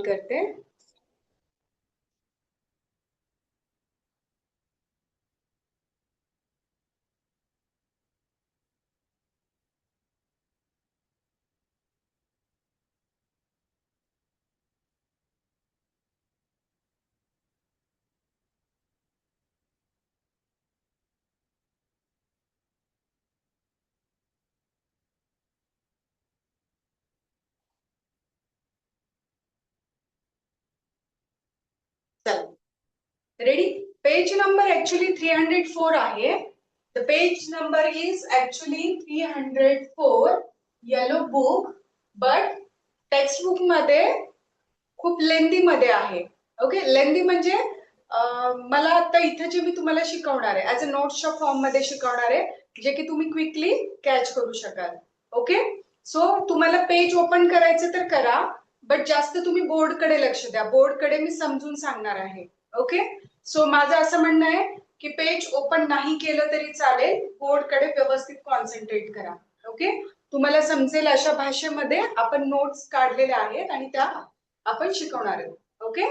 On करते. Ready. Page number actually 304 आहे. The page number is actually 304. Yellow book, but text book मध्ये खूप लेंदी मध्ये आहे. ओके, लेंदी म्हणजे मला आता इथे जे मी तुम्हाला शिकवणार आहे ऍज अ नोट्सच्या फॉर्म मध्ये शिकवणार आहे, जे की तुम्ही क्विकली कॅच करू शकाल. ओके, सो तुम्हाला पेज ओपन करायचं तर करा, बट जास्त तुम्ही बोर्ड कडे लक्ष द्या. बोर्ड कडे मी समजून सांगणार आहे. ओके, सो माझं असं म्हणणं आहे की पेज ओपन नाही केलं तरी चालेल, बोर्ड कडे व्यवस्थित कॉन्सन्ट्रेट करा. ओके, तुम्हाला समजेल अशा भाषेमध्ये आपण नोट्स काढलेल्या आहेत आणि त्या आपण शिकवणार आहोत. ओके,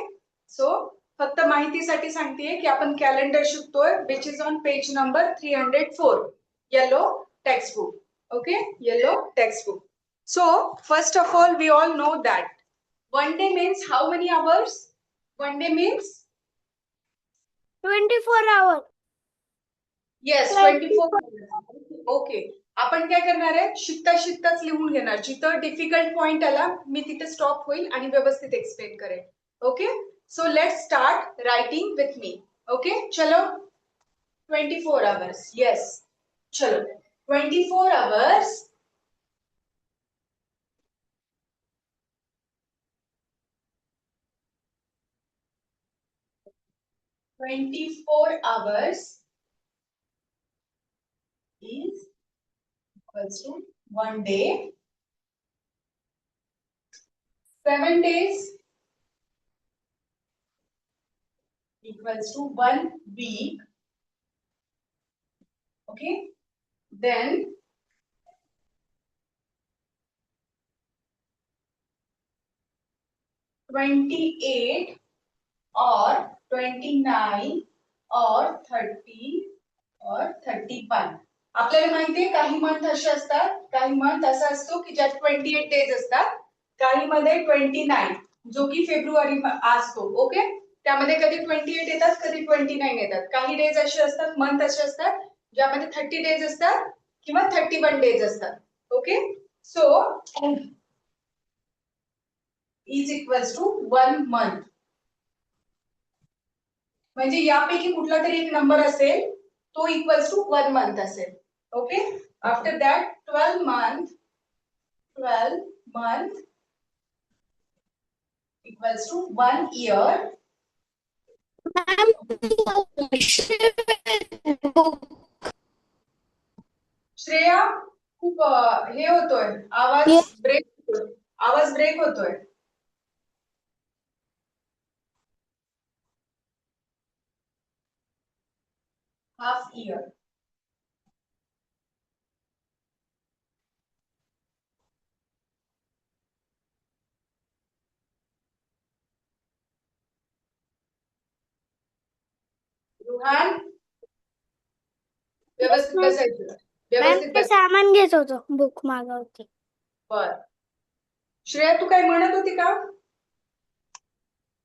सो फक्त माहितीसाठी सांगतेय की आपण कॅलेंडर शिकतोय, which is on page number 304, yellow text book. Okay, yellow text book. So first of all, we all know that one day means how many hours? One day means 24 hours. yes, 24 hours. Okay. आपण काय करणार आहे, शिकता शिकताच लिहून घेणार. जिथं difficult point आला मी तिथे स्टॉप होईल आणि व्यवस्थित एक्सप्लेन करेन. Okay, so let's start writing with me. Okay, चलो 24 hours. yes, चलो 24 hours. is equals to 1 day. 7 days equals to 1 week. Okay, then 28 or 29 or 30 or 31. आपल्याला माहिती आहे काही मंथ असे असतात, काही मंथ असा असतो की ज्यात 28 डेज असतात, काही मध्ये 29 जो की फेब्रुवारी असतो. ओके, त्यामध्ये कधी 28 येतात, कधी 29 येतात. काही डेज असे असतात, मंथ असे असतात ज्यामध्ये 30 डेज असतात किंवा 31 डेज असतात. Okay, so is equals to 1 month. म्हणजे यापैकी कुठला तरी एक नंबर असेल तो इक्वल्स टू 1 मंथ असेल. Okay, after that 12 month equals to 1 year. Shreya, खूप हे होतोय, आवाज ब्रेक होतोय. Half year. रुहान, व्यवस्थित बसायचं. व्यवस्थित बस. सामान घेत होतो, बुक मागवते. बर, श्रेया तू काय म्हणत होती का?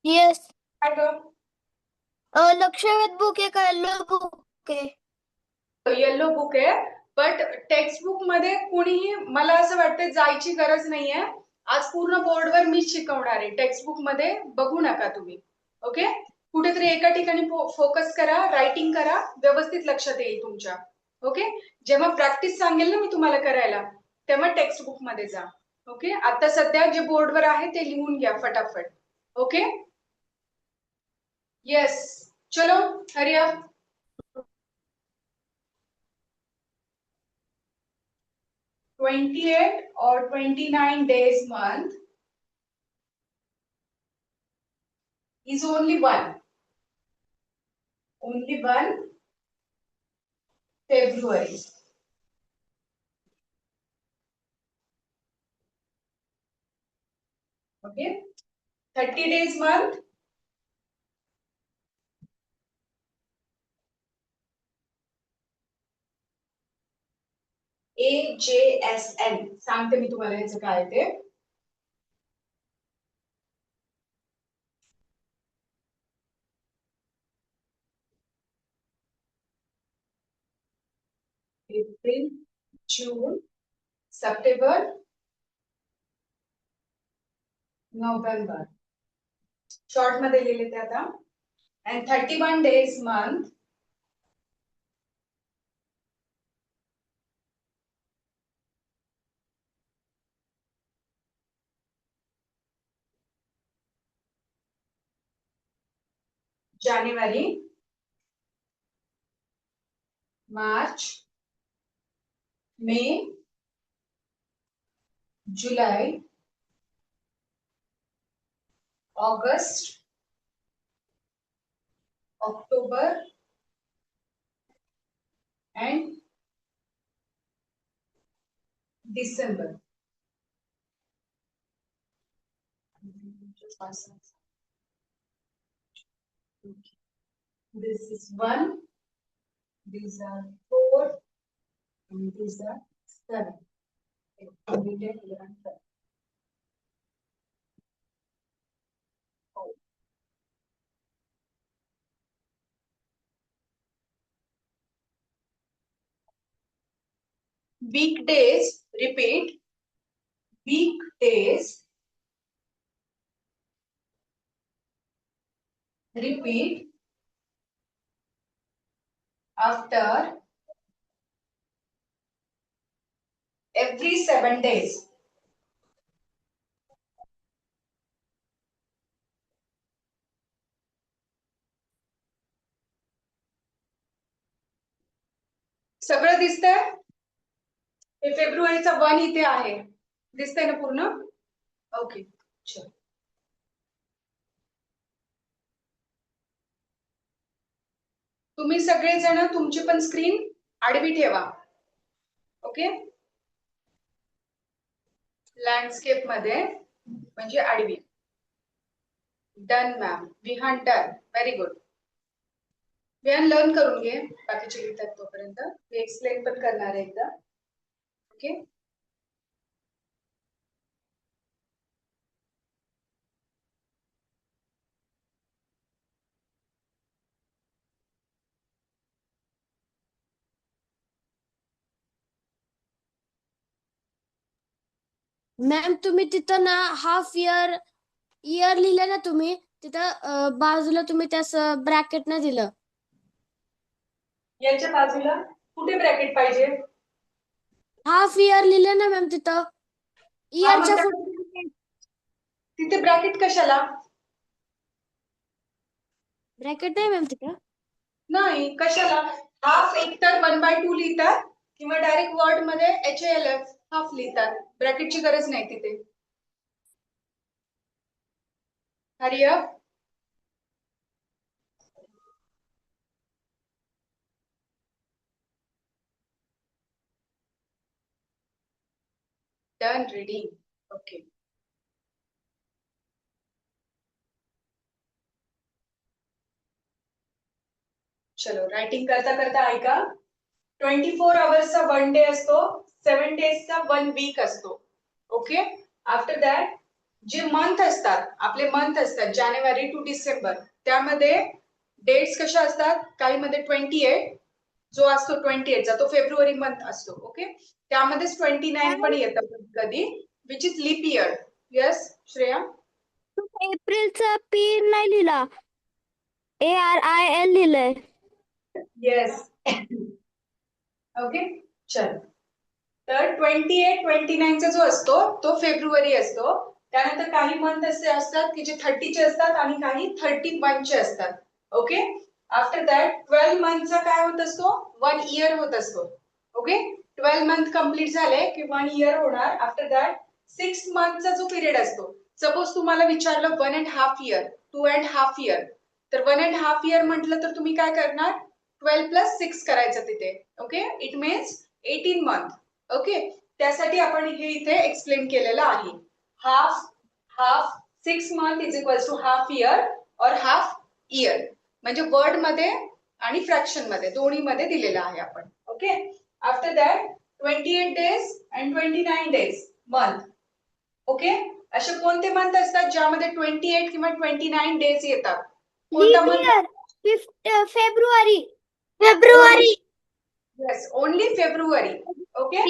येस. काय ग? लक्षवेध बुक आहे का येलो बुक आहे? येलो बुक आहे, बट टेक्स्ट बुक मध्ये कोणीही, मला असं वाटतं जायची गरज नाहीये. आज पूर्ण बोर्डवर मीच शिकवणार आहे. टेक्स्ट बुक मध्ये बघू नका तुम्ही. ओके, कुठेतरी एका ठिकाणी फोकस करा, रायटिंग करा, व्यवस्थित लक्षात येईल तुमच्या. ओके, जेव्हा प्रॅक्टिस सांगेल ना मी तुम्हाला करायला, तेव्हा टेक्स्ट बुक मध्ये जा. ओके, आता सध्या जे बोर्डवर आहे ते लिहून घ्या फटाफट. ओके, येस, चलो hurry up. 28 or 29 days month is only one February. Okay, 30 days month. AJSN सांगते मी तुम्हाला याचं काय ते. एप्रिल, जून, सप्टेंबर, नोव्हेंबर. शॉर्ट मध्ये लिहिले ते आता. And 31 days month. January, March, May, July, August, October, and December. This is 1, these are 4, and these are 7. Completed 11, 12. Weekdays, repeat. Weekdays, repeat after every 7 days. सगळं दिसतंय? हे फेब्रुवारीचा 1 इथे आहे. दिसतंय ना पूर्ण? ओके, चल. तुम्ही सगळेजण तुमची पण स्क्रीन आडवी ठेवा. ओके, लँडस्केप मध्ये म्हणजे आडवी. Done ma'am. Vihaan done. Very good. Vihaan learn करून घे बाकीचे लिहितात तोपर्यंत. मी एक्सप्लेन पण करणार आहे एकदा. ओके, मॅम तुम्ही तिथं ना हाफ इयर लिहिलं ना तुम्ही तिथं बाजूला तुम्ही त्याचं ब्रॅकेट नाही दिलं. याच्या बाजूला कुठे ब्रॅकेट पाहिजे? हाफ इयर लिहिलं ना मॅम तिथं. इयरच्या त्या- पुढे तिथे ब्रॅकेट कशाला? ब्रॅकेट नाही मॅम तिथं. नाही, कशाला? हाफ एक तर 1/2 लिहितात किंवा डायरेक्ट वर्ड मध्ये HALF हाफ लिहितात. ब्रॅकेटची गरज नाही तिथे. Hurry up. Done reading. Okay, चलो रायटिंग करता करता ऐका. 24 आवर्सचा 1 डे असतो, 7 डेजचा 1 वीक असतो. ओके, आफ्टर दॅट जे मंथ असतात, आपले मंथ असतात जानेवारी टू डिसेंबर, त्यामध्ये डेट्स कशा असतात? काही मध्ये 28 जो असतो 28 चा तो फेब्रुवारी मंथ असतो. ओके, त्यामध्येच 29 पण येतं कधी, which is leap year. Yes Shreya. एप्रिलचा पी नाही लिहिला, ARIL लिहिलंय. येस. ओके, चल. तर 28, 29 चा जो असतो तो फेब्रुवारी असतो. त्यानंतर काही मंथ असे असतात की जे 30 चे असतात आणि काही 31 चे असतात. ओके, आफ्टर दॅट 12 मंथचा काय होत असतो? 1 इयर होत असतो. ओके, 12 मंथ कंप्लीट झाले की 1 इयर होणार. आफ्टर दॅट 6 मंथचा जो पिरियड असतो, सपोज तुम्हाला विचारलं 1.5 इयर, 2.5 इयर, तर 1.5 इयर म्हटलं तर तुम्ही काय करणार? 12 + 6 करायचं तिथे. Okay, it means 18 month. Okay, त्यासाठी आपण हे इथे एक्सप्लेन केलेलं आहे. Half, half, 6 month is equals to half year or half year. म्हणजे वर्ड मध्ये आणि फ्रॅक्शन मध्ये दोन्ही मध्ये दिलेला आहे आपण. Okay. After that 28 days and 29 days month. Okay. असे कोणते मंथ असतात ज्यामध्ये 28 किंवा 29 डेज येतात? कोणता month? February. Yes, only February. Okay.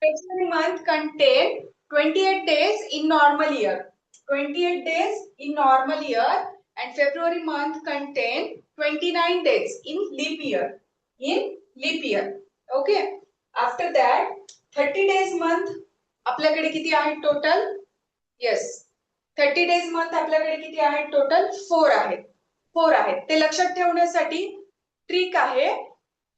February month contain 28 days in normal year. 28 days in normal year, and February month contain 29 days in leap year. In leap year. Okay. After that 30 days month आपल्याकडे किती आहेत total? Yes, 30 days month आपल्याकडे किती आहेत total? 4 आहेत. 4 आहेत. ते लक्षात ठेवण्यासाठी ट्रिक आहे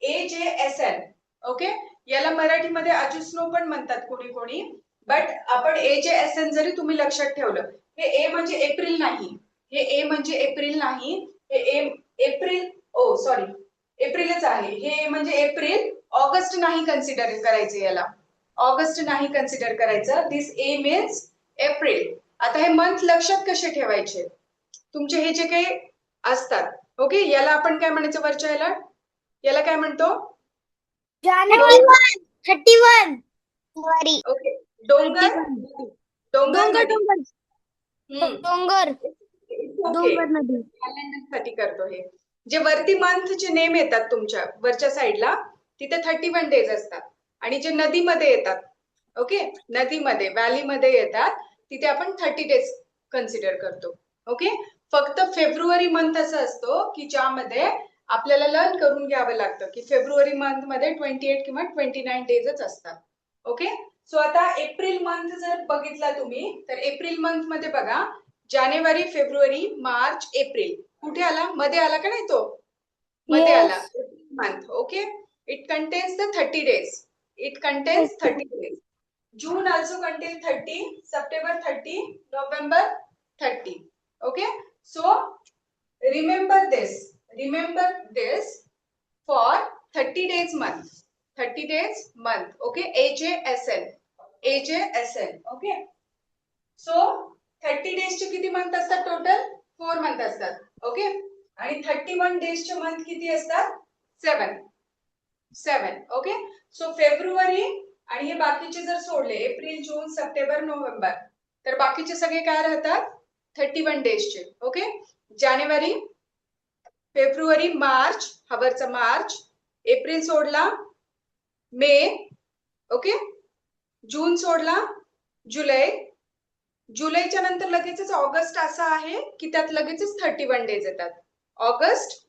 AJSN. ओके. याला मराठीमध्ये अजुस्नो पण म्हणतात कोणी कोणी, बट आपण AJSN जरी तुम्ही लक्षात ठेवलं, हे ए म्हणजे एप्रिल नाही, हे ए म्हणजे एप्रिल नाही, हे एप्रिल एप्रिलच आहे. हे म्हणजे एप्रिल, ऑगस्ट नाही कन्सिडर करायचं याला, ऑगस्ट नाही कन्सिडर करायचं. दिस ए मीन्स एप्रिल. आता हे मंथ लक्षात कसे ठेवायचे? तुमचे हे जे काही असतात, ओके, याला आपण काय म्हणायचं वरच्या याला काय म्हणतो? जानेवारी 31. ओके. डोंगर नदी. साठी करतो हे. जे वरती मंथचे नेम येतात तुमच्या वरच्या साईडला, तिथे 31 डेज असतात. आणि जे नदीमध्ये येतात, ओके, नदीमध्ये व्हॅलीमध्ये येतात, तिथे आपण 30 डेज कन्सिडर करतो. ओके. फक्त फेब्रुवारी मंथ असं असतो की ज्यामध्ये आपल्याला लर्न करून घ्यावं लागतं की फेब्रुवारी मंथ मध्ये 28 किंवा 29 डेजच असतात. ओके. सो आता एप्रिल मंथ जर बघितला तुम्ही, तर एप्रिल मंथ मध्ये बघा, जानेवारी, फेब्रुवारी, मार्च, एप्रिल. कुठे आला? मध्ये आला का नाही तो? मध्ये आला. Month. Okay. It contains the 30 days. It contains 30 days. June also contains 30, September 30, November 30. Okay. So remember this. Remember this for 30 days month. 30 days month. Okay. AJSN. AJSN. Okay. So 30 days चे किती month असतात total? 4 month असतात. Okay. आणि 31 days चे month किती असतात? 7. Okay. So February आणि हे बाकीचे जर सोडले, एप्रिल, जून, सप्टेंबर, नोव्हेंबर, तर बाकीचे सगळे काय राहतात? 31 डेजचे. ओके. जानेवारी, फेब्रुवारी, मार्च, हवरचा मार्च, एप्रिल सोडला मे, ओके, जून सोडला जुलै, जुलैच्या नंतर लगेचच ऑगस्ट असा आहे की त्यात लगेचच 31 डेज येतात. August,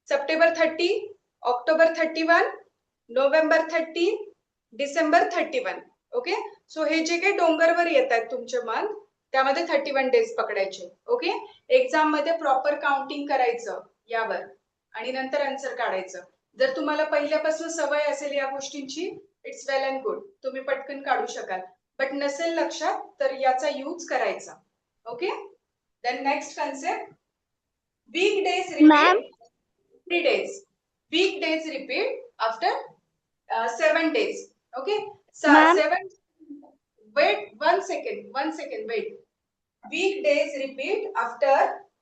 September 30, October 31, November 30, December 31. Okay. So हे जे काही डोंगरवर येतात तुमचे मंथ, त्यामध्ये 31 डेज पकडायचे. ओके. एक्झाम मध्ये प्रॉपर काउंटिंग करायचं यावर आणि नंतर आन्सर काढायचं. जर तुम्हाला पहिल्यापासून सवय असेल या गोष्टींची, इट्स वेल अँड गुड, तुम्ही पटकन काढू शकाल. बट नसेल लक्षात तर याचा यूज करायचा. Okay. Then next concept, week days repeat 3 days. Week days repeat after 7 days. Okay. So 7. Wait 1 second. 1 second. Wait. Week days repeat after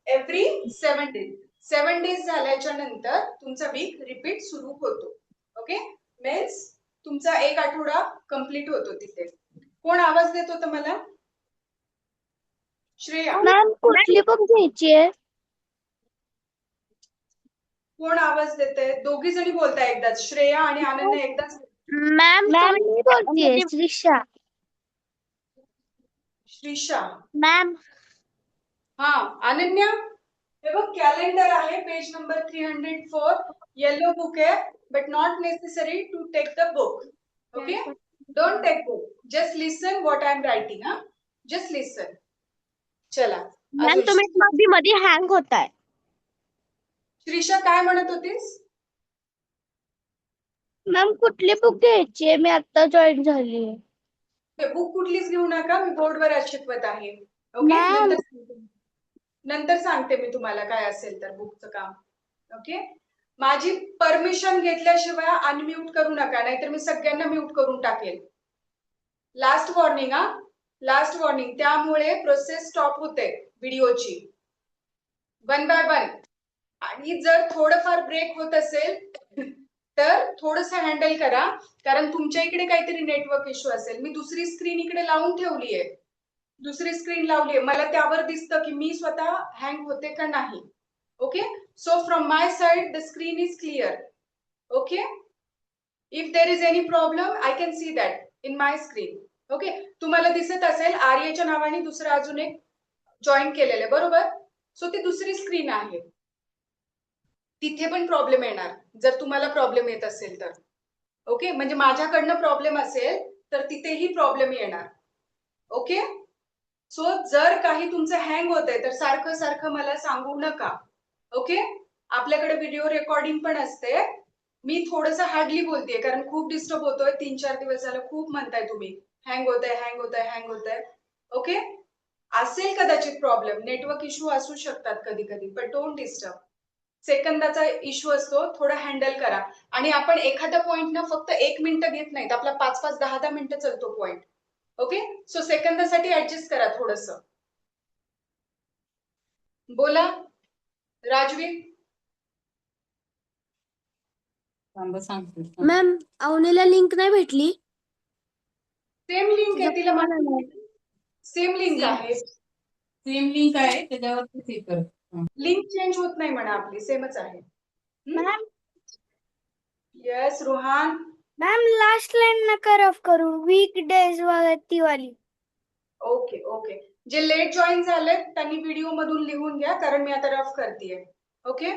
every 7 days. 7 days झाल्याच्या नंतर तुमचा वीक रिपीट सुरू होतो. ओके. मीन्स तुमचा एक आठवडा complete होतो तिथे. कोण आवाज देत होतं मला? श्रेया. मॅम कुठली बुक घ्यायची आहे? कोण आवाज देते? दोघी जणी बोलताय एकदाच, श्रेया आणि अनन्या एकदाच. मॅम मी बोलतेय, श्रीषा. श्रीषा. मॅम. हा अनन्या, हे बघ कॅलेंडर आहे, पेज नंबर 304, येलो बुक आहे, but not necessary to take the book. Okay. Don't take book, just listen what I am writing. हा, जस्ट लिसन. चला. मॅम तुम्ही मध्ये हँग होताय. श्रीषा काय म्हणत होतीस? मॅम कुठली बुक घ्यायची आहे? मी आता जॉईन झाली. बुक कुठलीच घेऊ नका, मी बोर्डवर शिकवत आहे. ओके. नंतर सांगते मी तुम्हाला काय असेल तर बुकचं काम. ओके. माझी परमिशन घेतल्याशिवाय अनम्यूट करू नका, नाहीतर मी सगळ्यांना म्यूट करून टाकेल. Last warning. हा, लास्ट वॉर्निंग. त्यामुळे प्रोसेस स्टॉप होते. व्हिडिओची, वन बाय वन. आणि जर थोडंफार ब्रेक होत असेल तर थोडंसं हँडल करा, कारण तुमच्या इकडे काहीतरी नेटवर्क इश्यू असेल. मी दुसरी स्क्रीन इकडे लावून ठेवली आहे, दुसरी स्क्रीन लावली आहे, मला त्यावर दिसतं की मी स्वतः हँग होते का नाही. Okay, so from my side the screen is clear. Okay, if there is any problem I can see that in my screen. Okay, तुम्हाला दिसत असेल आर्यच्या नावाने दुसरं अजून एक जॉईन केलेलं आहे, बरोबर. सो ती दुसरी स्क्रीन आहे, तिथे पण प्रॉब्लेम येणार जर तुम्हाला प्रॉब्लेम येत असेल तर. ओके, म्हणजे माझ्याकडनं प्रॉब्लेम असेल तर तिथेही प्रॉब्लेम येणार. ओके, सो जर काही तुमचं हँग होत आहे तर सारखं सारखं मला सांगू नका. ओके, आपल्याकडे व्हिडिओ रेकॉर्डिंग पण असते. मी थोडंसं हार्डली बोलतेय कारण खूप डिस्टर्ब होतोय, 3-4 दिवस झालं खूप म्हणताय तुम्ही हँग होतंय हँग होतंय हँग होतंय. ओके, असेल कदाचित प्रॉब्लेम, नेटवर्क इश्यू असू शकतात कधी कधी, पण डोंट डिस्टर्ब. सेकंदाचा इश्यू असतो, थोडं हँडल करा. आणि आपण एखादा पॉइंट ना फक्त 1 मिनिट घेत नाहीत, आपला 5-5, 10-10 मिनिटं चालतो पॉइंट. ओके, सो सेकंदासाठी ऍडजस्ट करा थोडस. बोला राजवीर. मॅम अवनीला लिंक नाही भेटली. सेम लिंक आहे तिला, सेम लिंक आहे. सेम लिंक आहे त्याच्यावरती क्लिक कर. लिंक चेंज होत नाही म्हणा, आपली सेमच आहे. Ma'am yes Rohan. Ma'am last line नका रफ करू, वीक डेज ती वाली. ओके ओके, जे लेट जॉईन झालेत त्यांनी व्हिडिओ मधून लिहून घ्या, कारण मी आता रफ करतेय. Okay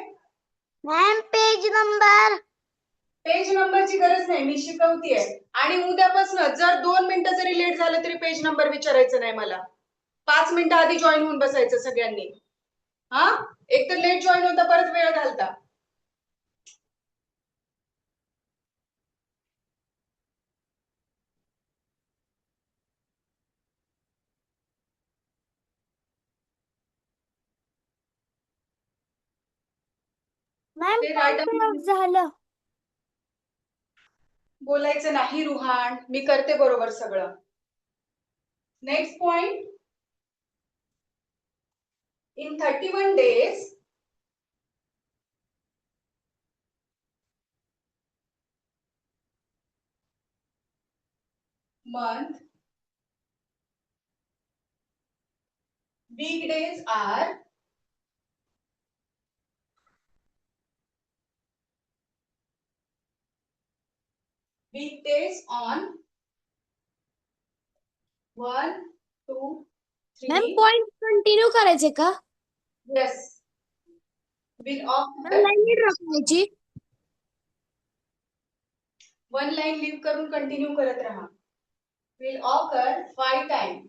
ma'am page number. Page नंबरची गरज नाही, मी शिकवतेय. आणि उद्यापासून जर 2 मिनिटं जरी लेट झालं तरी पेज नंबर विचारायचं नाही मला. 5 मिनिटं आधी जॉईन होऊन बसायचं सगळ्यांनी. हा, एक तर लेट जॉईन होता, परत वेळ घालता. मॅम झालं. बोलायचं नाही रुहान, मी करते बरोबर सगळं. Next point, in 31 days month weekdays are weekdays on 1, 2, ma'am 3. Point continue करायचे का? Yes, will occur. लाईन राखायची. वन लाईन लिव्ह करून कंटिन्यू करत राहा. will occur 5 times.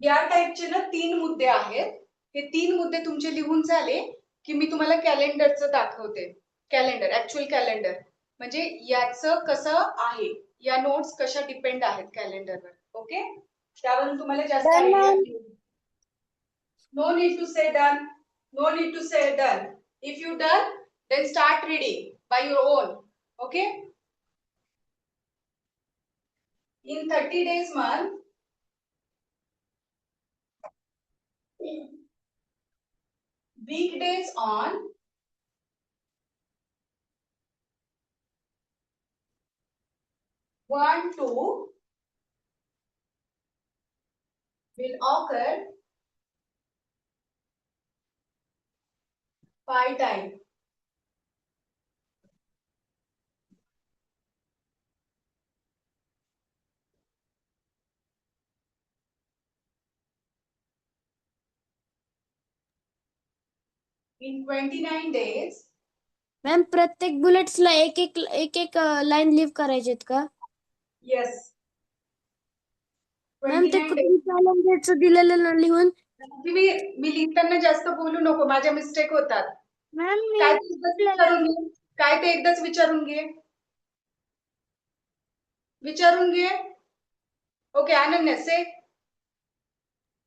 या टाइपचे ना 3 मुद्दे आहेत. हे 3 मुद्दे तुमचे लिहून झाले की मी तुम्हाला कॅलेंडरचं दाखवते. कॅलेंडर, ऍक्च्युअल कॅलेंडर म्हणजे याचं कसं आहे, या नोट्स कशा डिपेंड आहेत कॅलेंडरवर. ओके, त्यावरून तुम्हाला जास्त idea. No need to say done, no need to say done. If you done then start reading by your own. Okay, in 30 days month weekdays on 1, 2 will occur 5 times. In 29 days ma'am प्रत्येक बुलेट्सला एक एक line leave करायचेत का? yes, ma'am ते 29 days. कॅलेंडरचं दिलेलं लिहून. मी लिहिताना जास्त बोलू नको, माझ्या मिस्टेक होतात. मॅम काय ते एकदाच विचारून घे, काय ते एकदाच विचारून घे, विचारून घे. Okay Ananya say.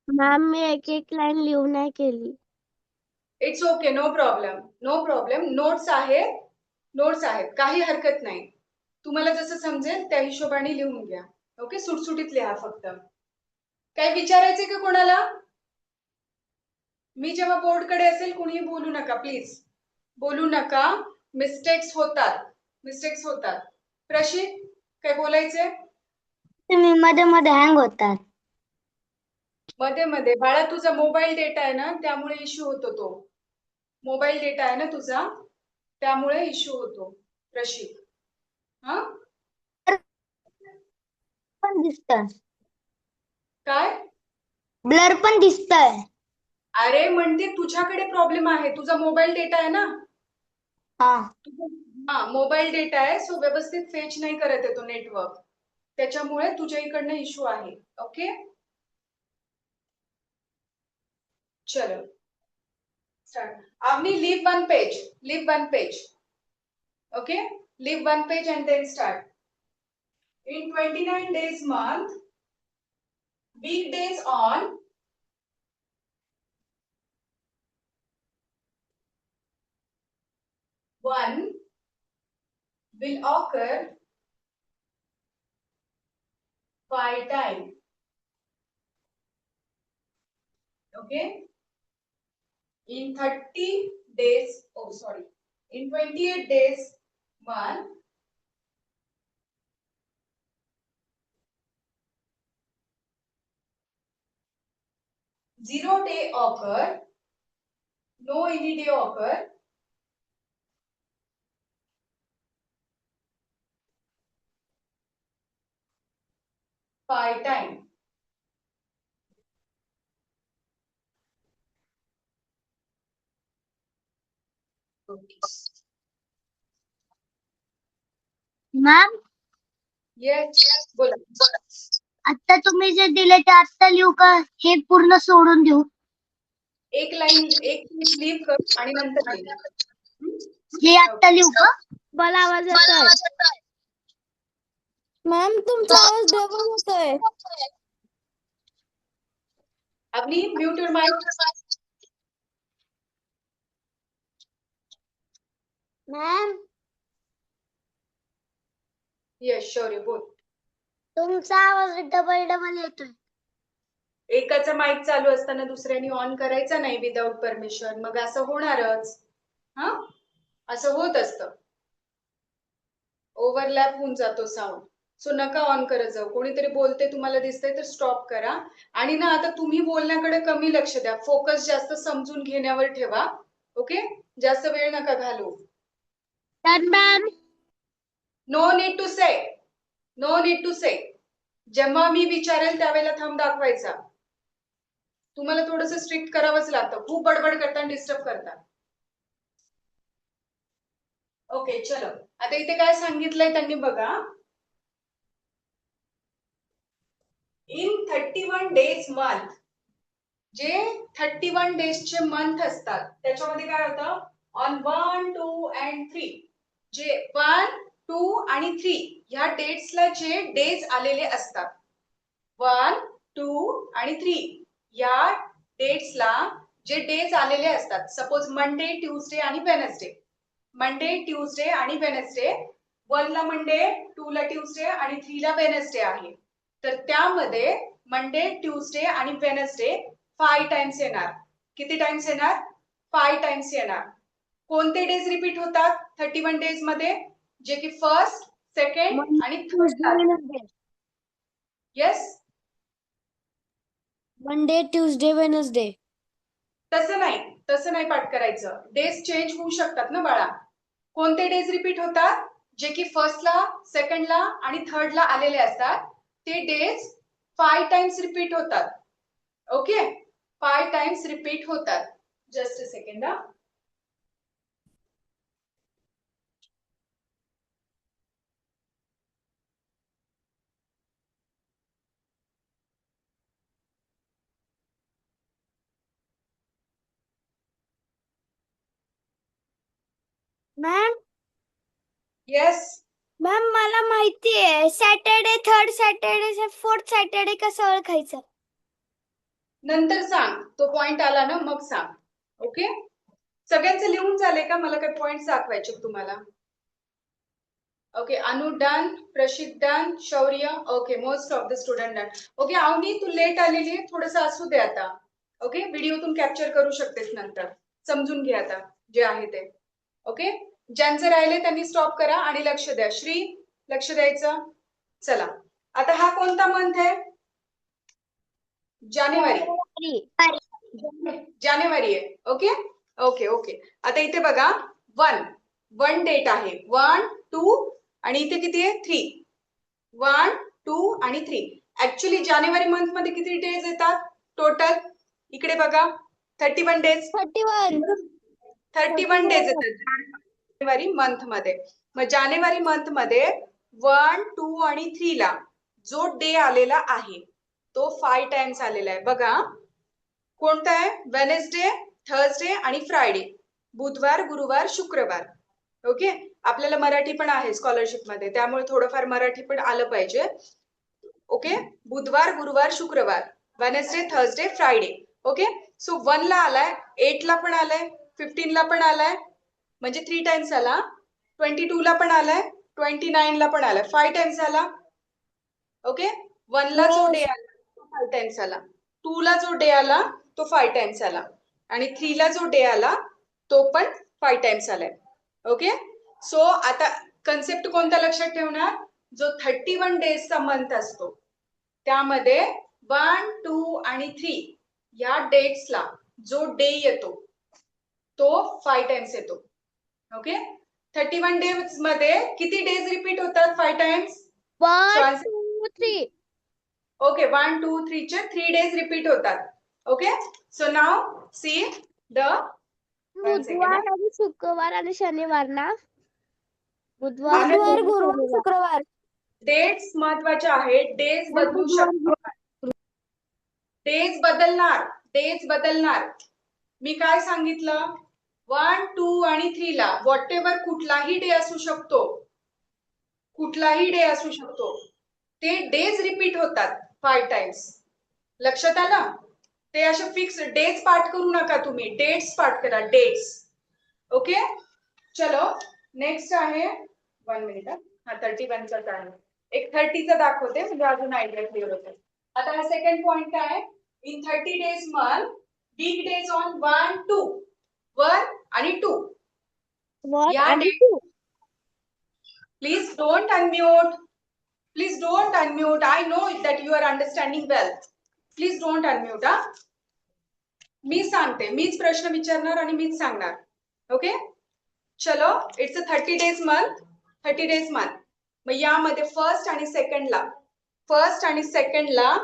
मॅम मी एक एक लाईन लिहून नाही केली. It's okay, no problem, no problem. Notes आहेत, काही हरकत नाही. तुम्हाला जसं समजेल त्या हिशोबाने लिहून घ्या. ओके, सुटसुटीत लिहा फक्त. काही विचारायचंय का कोणाला? मी जेव्हा बोर्डकडे असेल कुणीही बोलू नका प्लीज. बोलू नका. मिस्टेक्स होतात. प्रशित, काय बोलायचंय? तुम्ही मध्ये मध्ये हँग होतात. मध्ये मध्ये बाळा, तुझा मोबाईल डेटा आहे ना, त्यामुळे इश्यू होतो तो. मोबाईल डेटा आहे ना तुझा, त्यामुळे इश्यू होतो प्रशित. हा, पण दिसतंय, काय? ब्लर पण दिसतंय. अरे म्हणते तुझ्याकडे प्रॉब्लेम आहे, तुझा मोबाईल डेटा आहे ना. हा. हा, मोबाईल डेटा आहे, सो व्यवस्थित फेच नाही करत आहे तो नेटवर्क, त्याच्यामुळे तुझ्या इकडनं इश्यू आहे. ओके, चलो start. Avni, leave one page. Okay, leave one page and then start. In 29 days month, weekdays on 1 will occur 5 times. Okay, in 30 days, in 28 days month, 0 day occur, no any day occur, 5 times. Okay. Ma'am, Yes, बोला. आता तुम्ही जे दिले ते आता लिहू का हे पूर्ण सोडून देऊ? एक लीव कर आणि नंतर लिह. हे आता लिहू का? मला आवाज येतोय. मॅम तुमचा आवाज डबल होतोय. Avni, mute your mic. Ma'am, Yes, sure, बोल. तुमचा आवाज डबल डबल येतोय. एकाचा माईक चालू असताना दुसऱ्याने ऑन करायचा नाही विदाउट परमिशन, मग असं होणारच. हा, असं होत असतं, ओव्हरलॅप होऊन जातो साऊंड. सो नका ऑन करत जाऊ. कोणीतरी बोलते तुम्हाला दिसतंय तर स्टॉप करा. आणि ना आता तुम्ही बोलण्याकडे कमी लक्ष द्या, फोकस जास्त समजून घेण्यावर ठेवा. ओके, जास्त वेळ नका घालू. तर मॅम, नो नीड टू से. जेव्हा मी विचारेल त्यावेळेला थंब दाखवायचा. तुम्हाला थोडंसं स्ट्रिक्ट करावंच लागतं, खूप बडबड करता आणि डिस्टर्ब करता. ओके, चलो आता इथे काय सांगितलंय त्यांनी बघा. इन 31 डेज मंथ, जे 31 डेजचे मंथ असतात त्याच्यामध्ये काय होतं, ऑन 1, 2 and 3, जे 1, 2 आणि 3 ह्या डेट्सला जे डेज आलेले असतात, 1, 2 आणि 3 या डेट्सला जे डेज आलेले असतात, सपोज मंडे, ट्यूसडे आणि वेनसडे. मंडे, ट्यूसडे आणि वेनसडे, 1 ला मंडे, 2 ला ट्यूसडे आणि 3 ला वेनसडे आहे. तर त्यामध्ये मंडे, ट्यूसडे आणि वेनसडे 5 टाइम्स येणार. किती टाइम्स येणार? 5 टाइम्स येणार. कोणते डेज रिपीट होतात 31 डेज मध्ये? जे की फर्स्ट, सेकंड आणि third. Yes, Monday, Tuesday, Wednesday. तसं नाही पाठ करायचं. डेज चेंज होऊ शकतात ना बाळा. कोणते डेज रिपीट होतात? जे की फर्स्टला, सेकंडला आणि थर्डला आलेले असतात, ते डेज 5 टाइम्स रिपीट होतात. ओके, 5 टाइम्स रिपीट होतात. Just a second. Ma'am, yes, ma'am मला माहिती आहे, Saturday, third Saturday, fourth Saturday कसं ओळखायचं? नंतर सांग. तो पॉइंट आला ना मग सांग. ओके, सगळ्यांचं लिहून झालंय का? मला काही पॉइंट दाखवायचे तुम्हाला. Okay, Anu done, Prashit done, Shaurya, okay, most of the student done. Okay, Avni तू लेट आलेली आहे, थोडंसं असू दे आता. ओके, व्हिडिओतून कॅप्चर करू शकतेस नंतर. समजून घे आता जे आहे ते. ओके, ज्यांचे राहिले त्यांनी स्टॉप करा आणि लक्ष द्या. श्री, लक्ष द्यायचं. चला, आता हा कोणता मंथ आहे? जानेवारी. जानेवारी आहे. Okay okay okay. आता इथे बघा, वन डेट आहे. 1, 2 आणि इथे किती आहे? 3. 1, 2 आणि 3. ऍक्च्युली जानेवारी मंथ मध्ये किती डेज येतात टोटल? इकडे बघा, 31 डेज. 31 डेज येतात जानेवारी मंथ मध्ये. मग जानेवारी मंथ मध्ये 1, 2 आणि 3 ला जो डे आलेला आहे तो 5 टाइम्स आलेला आहे. बघा कोणता आहे? वेनेसडे, थर्सडे आणि फ्रायडे. बुधवार, गुरुवार, शुक्रवार. ओके, आपल्याला मराठी पण आहे स्कॉलरशिप मध्ये, त्यामुळे थोडंफार मराठी पण आलं पाहिजे. ओके, बुधवार, गुरुवार, शुक्रवार, Wednesday, Thursday, Friday. Okay, so 1 ला आलाय, 8 ला पण आलाय, 15 ला पण आलाय, म्हणजे 3 टाइम्स आला. 22 ला पण आलाय, 29 ला पण आलाय, 5 टाइम्स आला. ओके, 1 ला जो डे आला तो 5 टाइम्स आला, 2 ला जो डे आला तो 5 टाइम्स आला आणि 3 ला जो डे आला तो पण 5 टाइम्स आलाय. ओके, सो आता कन्सेप्ट कोणता लक्षात ठेवणार? जो 31 डेजचा मंथ असतो त्यामध्ये 1, 2 आणि 3 या डेट्सला जो डे येतो तो 5 टाइम्स येतो. ओके, 31 डेज मध्ये किती डेज रिपीट होतात 5 टाइम्स? 1, 2, 3. ओके, 1, 2, 3 चे 3 डेज रिपीट होतात. Okay, so now see the बुधवार आणि शुक्रवार आणि शनिवार ना? बुधवार, गुरुवार, शुक्रवार. डेट्स महत्वाचे आहेत. डेज बदलू शकतात. डेज बदलणार. मी काय सांगितलं? 1, 2 आणि 3 ला व्हॉट एव्हर कुठलाही डे असू शकतो. ते डेज रिपीट होतात 5 टाइम्स. लक्षात आलं? ते असे फिक्स डेज पाठ करू नका तुम्ही, डेट्स पाठ करा, डेट्स. ओके, चलो नेक्स्ट आहे 1 मिनिट. हा 31 चा आहे. एक 30 चा दाखवते म्हणजे अजून आयडिया क्लिअर होते. आता हा सेकंड पॉइंट काय? In 30 days month big days on 1, 2. 1 आणि 2 या date. Please don't unmute. Please don't unmute. I know that you are understanding well. Please don't unmute. मी सांगते, मीच प्रश्न विचारणार आणि मीच सांगणार. ओके, चलो, it's a 30 days month. 30 days month. मग यामध्ये फर्स्ट आणि सेकंडला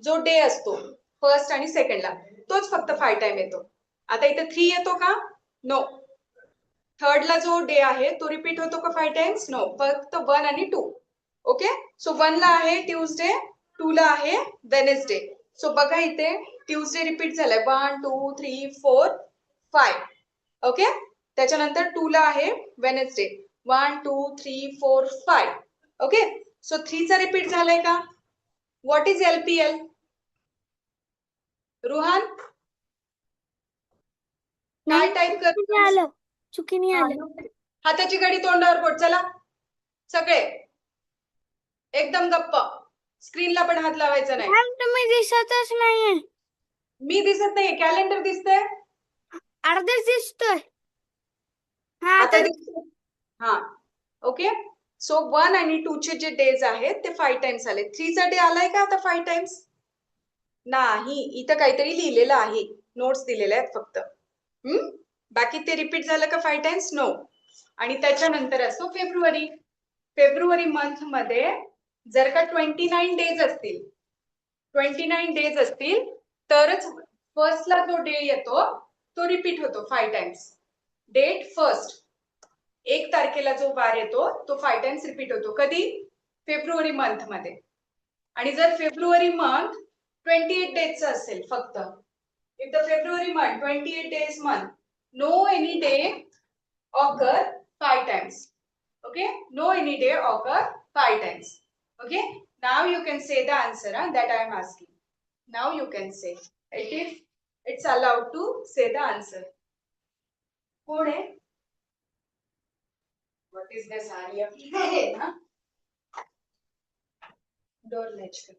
जो डे असतो फर्स्ट आणि सेकंडला तोच फक्त 5 टाइम येतो. आता इथे 3 येतो का? नो. थर्ड ला जो डे आहे तो रिपीट होतो का 5 टाइम्स? नो, फक्त 1 आणि 2. ओके, सो 1 ला आहे ट्यूजडे, 2 ला आहे वेनेसडे. सो बघा इथे ट्यूजडे रिपीट झालाय 1, 2, 3, 4, 5. ओके, त्याच्यानंतर 2 ला आहे वेनेसडे 1, 2, 3, 4, 5. ओके, सो 3 चा रिपीट झालाय का? What is LPL? रुहान काय टाईप कर? चुकीने आलं. हाताची घडी तोंडावर पोट. चला सगळे एकदम गप्प. स्क्रीनला पण हात लावायचा नाही. तुम्ही दिसतच नाहीये. मी दिसत नाही, कॅलेंडर दिसतंय. अर्धेच दिसतोय. आता दिसतंय. हा, ओके, सो 1 आणि 2 चे जे डेज आहेत ते 5 टाइम्स आले. 3 चा डे आलाय का आता 5 टाइम्स? नाही, इथं काहीतरी लिहिलेलं आहे, नोट्स दिलेल्या आहेत फक्त. बाकी ते रिपीट झालं का 5 टाइम्स? नो. आणि त्याच्यानंतर असतो फेब्रुवारी मंथ मध्ये जर का 29 डेज असतील तरच फर्स्टला जो डे येतो तो रिपीट होतो 5 टाइम्स. डेट फर्स्ट, 1 तारखेला जो वार येतो तो 5 टाइम्स रिपीट होतो. कधी? फेब्रुवारी मंथ मध्ये. आणि जर फेब्रुवारी मंथ 28 डेजचा असेल फक्त, if the February month 28 days month, no any day occur 5 times. Okay, no any day occur 5 times. Okay, now you can say the answer that I am asking. Now you can say it's allowed to say the answer. कोण आहे? What is this, Arya? Huh? Door latch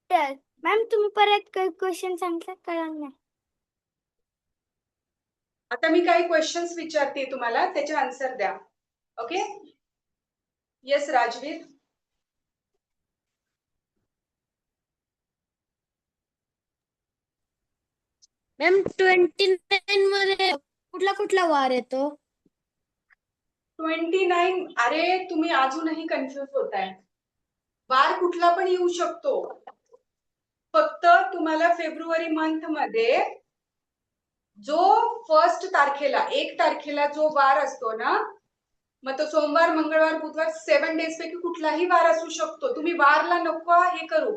कर. Ma'am तुम्ही परत question सांगता कळलं नाही. आता मी काही क्वेश्चन्स विचारते तुम्हाला, त्याचे आन्सर द्या. ओके. येस राजवीर. मॅम 29 मध्ये कुठला कुठला वार येतो? 29. अरे तुम्ही अजूनही कन्फ्युज होताय. वार कुठला पण येऊ शकतो. फक्त तुम्हाला फेब्रुवारी मंथ मध्ये जो 1 तारखेला 1 तारखेला जो वार असतो ना, मग तो सोमवार, मंगळवार, बुधवार 7 डेज पैकी कुठलाही वार असू शकतो. तुम्ही वारला नको हे करू.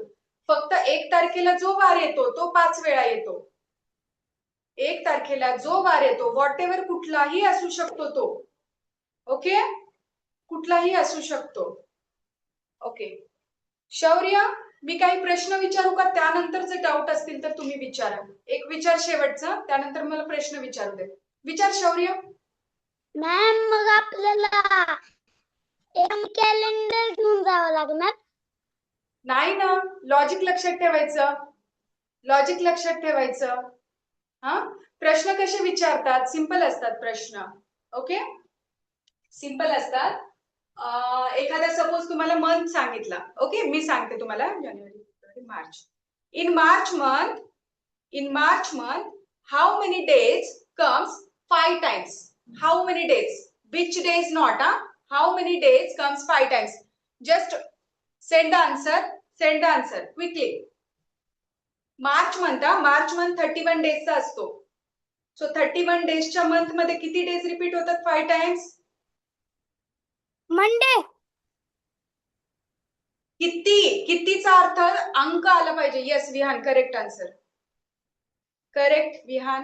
फक्त 1 तारखेला जो वार येतो तो 5 वेळा येतो. 1 तारखेला जो वार येतो व्हॉट एव्हर कुठलाही असू शकतो तो. ओके. कुठलाही असू शकतो. ओके. शौर्य, मी काही प्रश्न विचारू का? त्यानंतर जर डाऊट असतील तर तुम्ही विचारा. एक विचार शेवटचा, त्यानंतर मला प्रश्न विचारू दे. विचार शौर्य. मॅम मग आपल्याला कॅलेंडर घेऊन जावं लागणार? नाही ना, लॉजिक लक्षात ठेवायचं. लॉजिक लक्षात ठेवायचं. हा, प्रश्न कसे विचारतात? सिंपल असतात प्रश्न. ओके, सिंपल असतात. एखादा सपोज तुम्हाला मंथ सांगितला. ओके, मी सांगते तुम्हाला जानेवारी, फेब्रुवारी, मार्च. in March month how many days comes 5 times? How many days? Which days not? How many days comes 5 times? Just send the answer. Send the answer quickly. March month 31 days चा असतो. So 31 days च्या month मध्ये किती days repeat होतात 5 times? Monday. कितीचा अर्थ अंक आला पाहिजे. Yes Vihaan, correct answer. Correct Vihaan.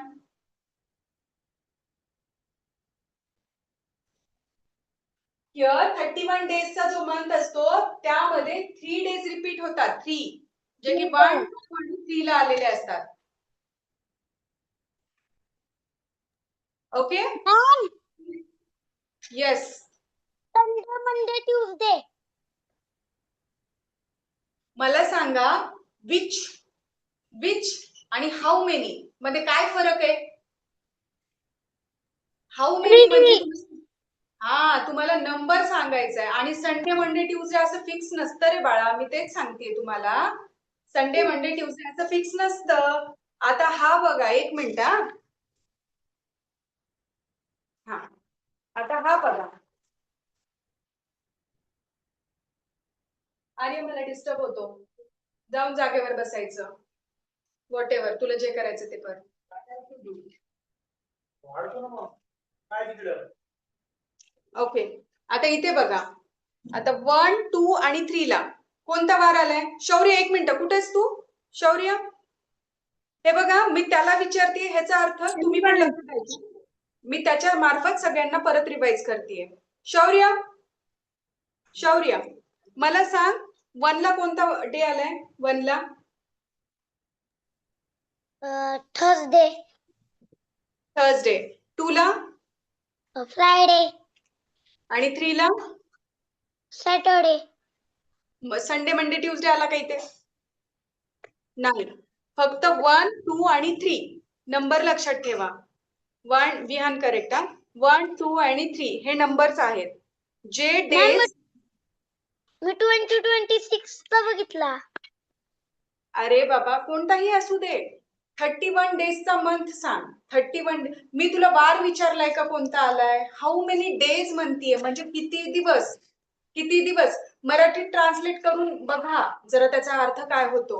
Here 31 डेजचा जो मंथ असतो त्यामध्ये 3 डेज रिपीट होतात. 3 जे की 1, 2 आणि 3 ला आलेले असतात. Okay. Yes. Sunday, Monday, Tuesday. मला सांगा विच आणि हाऊ मेनी मध्ये काय फरक आहे? हाऊ मेनी म्हणजे तुम्हाला नंबर सांगायचा आहे. आणि संडे, मंडे, ट्यूसडे असं फिक्स नसतं रे बाळा. मी तेच सांगते तुम्हाला. संडे, मंडे, ट्यूसडे असं फिक्स नसतं. आता हा बघा, एक मिनिट. हा, आता हा बघा. अरे मला डिस्टर्ब होतो. जाऊन जागेवर बसायचं. व्हॉट एव्हर तुला जे करायचं ते कर. ओके, आता इथे बघा. आता 1, 2 आणि 3 ला कोणता वार आलाय? शौर्य एक मिनिट, कुठेस तू? शौर्य, हे बघा मी त्याला विचारते, ह्याचा अर्थ तुम्ही पण लक्षात द्यायचं. मी त्याच्या मार्फत सगळ्यांना परत रिवाइज करते. शौर्य मला सांग 1 ला कोणता डे आलाय? 1 ला थर्सडे. 2 ला फ्रायडे. आणि 3 ला सॅटरडे. संडे, मंडे, ट्यूसडे आला का इथे? नाही. फक्त 1, 2 आणि 3 नंबर लक्षात ठेवा. 1 विहान करेक्ट. 1, 2 आणि 3 हे नंबर्स आहेत. जे डेज मी 2026 चा बघितला. अरे बाबा कोणताही असू दे. 31 डेजचा मंथ सांग. 31 मी तुला वार विचारलाय का कोणता आलाय? हाऊ मेनी डेज म्हणतीये, म्हणजे किती दिवस. किती दिवस मराठीत ट्रान्सलेट करून बघा जरा त्याचा अर्थ काय होतो.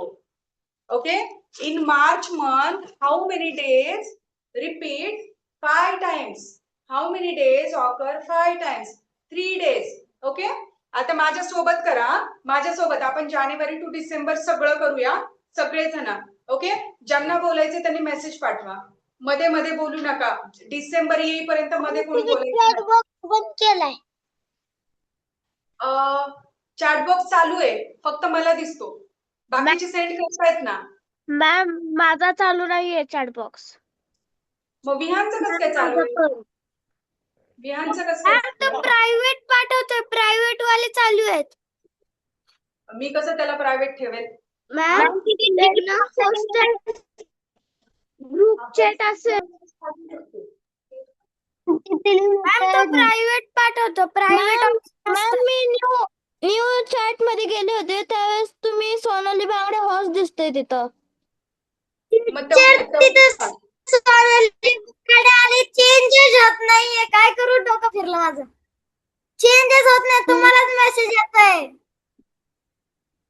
Okay. In March month how many days repeat 5 times. How many days occur 5 times? 3 days. Okay. आता माझ्यासोबत करा. माझ्यासोबत आपण जानेवारी टू डिसेंबर सगळं करूया सगळेजण. ओके. ज्यांना बोलायचे त्यांनी मेसेज पाठवा. मध्ये मध्ये बोलू नका. डिसेंबर येईपर्यंत मध्ये कोणी बोलायचं बंद केलाय. चॅट बॉक्स चालू आहे, फक्त मला दिसतो. बाकीचे सेंड करतायत ना. मॅम माझा चालू नाहीये चॅट बॉक्स. मग विहानचं कसं काय चालू आहे? विहानचं कसं असतं? प्रायव्हेट पाठवतोय, प्रायव्हेट वाले चालू आहेत. मी कसं त्याला प्रायव्हेट ठेवेल? मॅम ग्रुप चॅट असेल. मॅम तो प्रायव्हेट पाठवतो, प्रायव्हेट. मॅम मी न्यू चॅट मध्ये गेले होते त्यावेळेस तुम्ही सोनाली बांगडे हॉर्स दिसतोय तिथं. मग तेवढं चेंजेस होत नाहीये, काय करू, डोकं फिरलं माझं. चेंजेस होत नाही, तुम्हालाच मेसेज येतोय.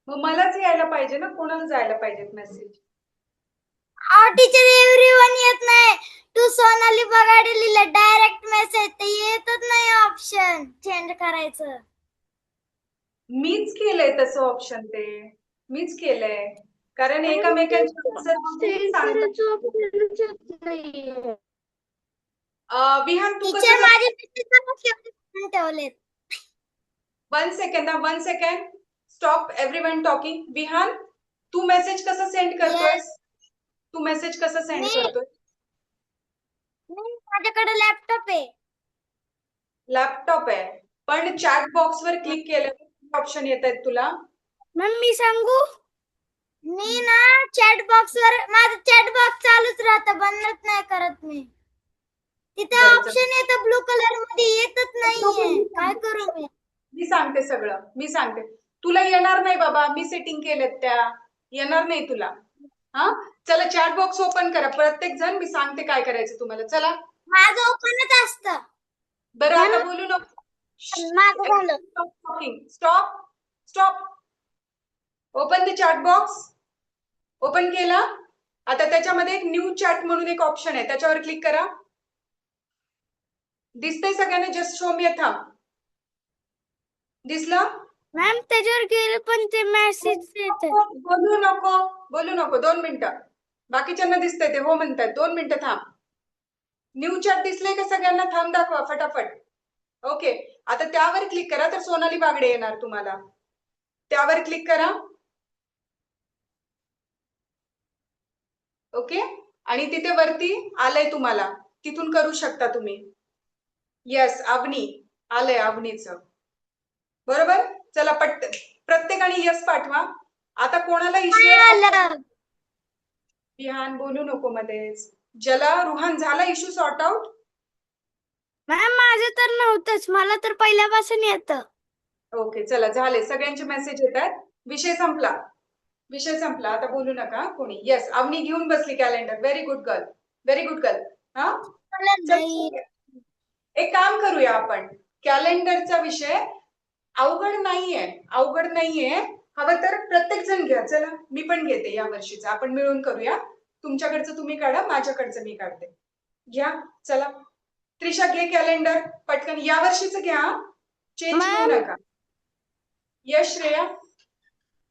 मग मलाच यायला पाहिजे ना, कोणाला जायला पाहिजेत मेसेज? टीचर एव्हरीवन येत नाही. तू सोनाली बगाडे लिहिलं डायरेक्ट मेसेज, ते येतच नाही ऑप्शन चेंज करायचं. मीच केलंय तसं ऑप्शन, ते मीच केलंय. कारण एकमेकांच्या विहान तू टीचर कसं माझे मेसेज ठेवलेत. 1 second, 1 second, stop everyone talking. Vihan, तू मेसेज कसं सेंड करतोयस? तू मेसेज कसं सेंड करतोय? माझ्याकडे लॅपटॉप आहे. लॅपटॉप आहे, पण चॅट बॉक्स वर क्लिक केलं ऑप्शन येत आहेत तुला? मॅम मी सांगू, मी ना चॅट बॉक्स वर, माझं चॅट बॉक्स चालूच राहतं, बंदच नाही करत मी. तिथे बरं, चल. ऑप्शन येतं ब्लू कलर मध्ये, येतच नाहीये, काय करू मी? मी सांगते सगळं, मी सांगते. तुला येणार नाही बाबा, मी सेटिंग केलेत त्या, येणार नाही तुला. हा, चला चॅट बॉक्स ओपन करा प्रत्येक जण, मी सांगते काय करायचं तुम्हाला. चला. माझं ओपनच असतं. बरं, आता बोलू नको. माझं झालं. Stop, stop. Open the chat box. Open केला. आता त्याच्यामध्ये एक न्यू चॅट म्हणून एक ऑप्शन आहे, त्याच्यावर क्लिक करा. दिसतंय सगळ्यांना? जस्ट शो मी था. दिसलं? मॅम त्याच्यावर गेले पण ते मेसेज येते. बोलू नको, बोलू नको, 2 मिनिटं. बाकीच्यांना दिसतंय ते हो म्हणतात, 2 मिनिटं थांब. न्यू चॅट दिसले का सगळ्यांना? थांब दाखवा फटाफट. ओके, आता त्यावर क्लिक करा, तर सोनाली बागडे येणार तुम्हाला. त्यावर क्लिक करा. ओके, आणि तिथे वरती आलंय तुम्हाला, तिथून करू शकता तुम्ही. यस, अवनी आलंय, अवनीचं बरोबर. चला प्रत्येकाने यस पाठवा. आता कोणाला इश्यू आहे? विहान बोलू नको मध्येच. ज्याला रुहान झाला इश्यू सॉर्ट आउट? मॅम माझं तर नव्हतंच, मला तर पहिल्यापासून येतं. ओके, चला झाले, सगळ्यांचे मेसेज येतात. विषय संपला, विषय संपला, आता बोलू नका कोणी. यस, अवनी घेऊन बसली calendar. Very good girl, very good girl. हा, एक काम करूया आपण, कॅलेंडरचा विषय अवघड नाहीये, अवघड नाहीये. हवं तर प्रत्येक जण घ्या. चला, मी पण घेते या वर्षीचा, आपण मिळून करूया. तुमच्याकडचं तुम्ही काढा, माझ्याकडचं मी काढते. घ्या, चला. त्रिशा घे कॅलेंडर पटकन, या वर्षीचं घ्या, चेंज घेऊ नका. यश, श्रेया.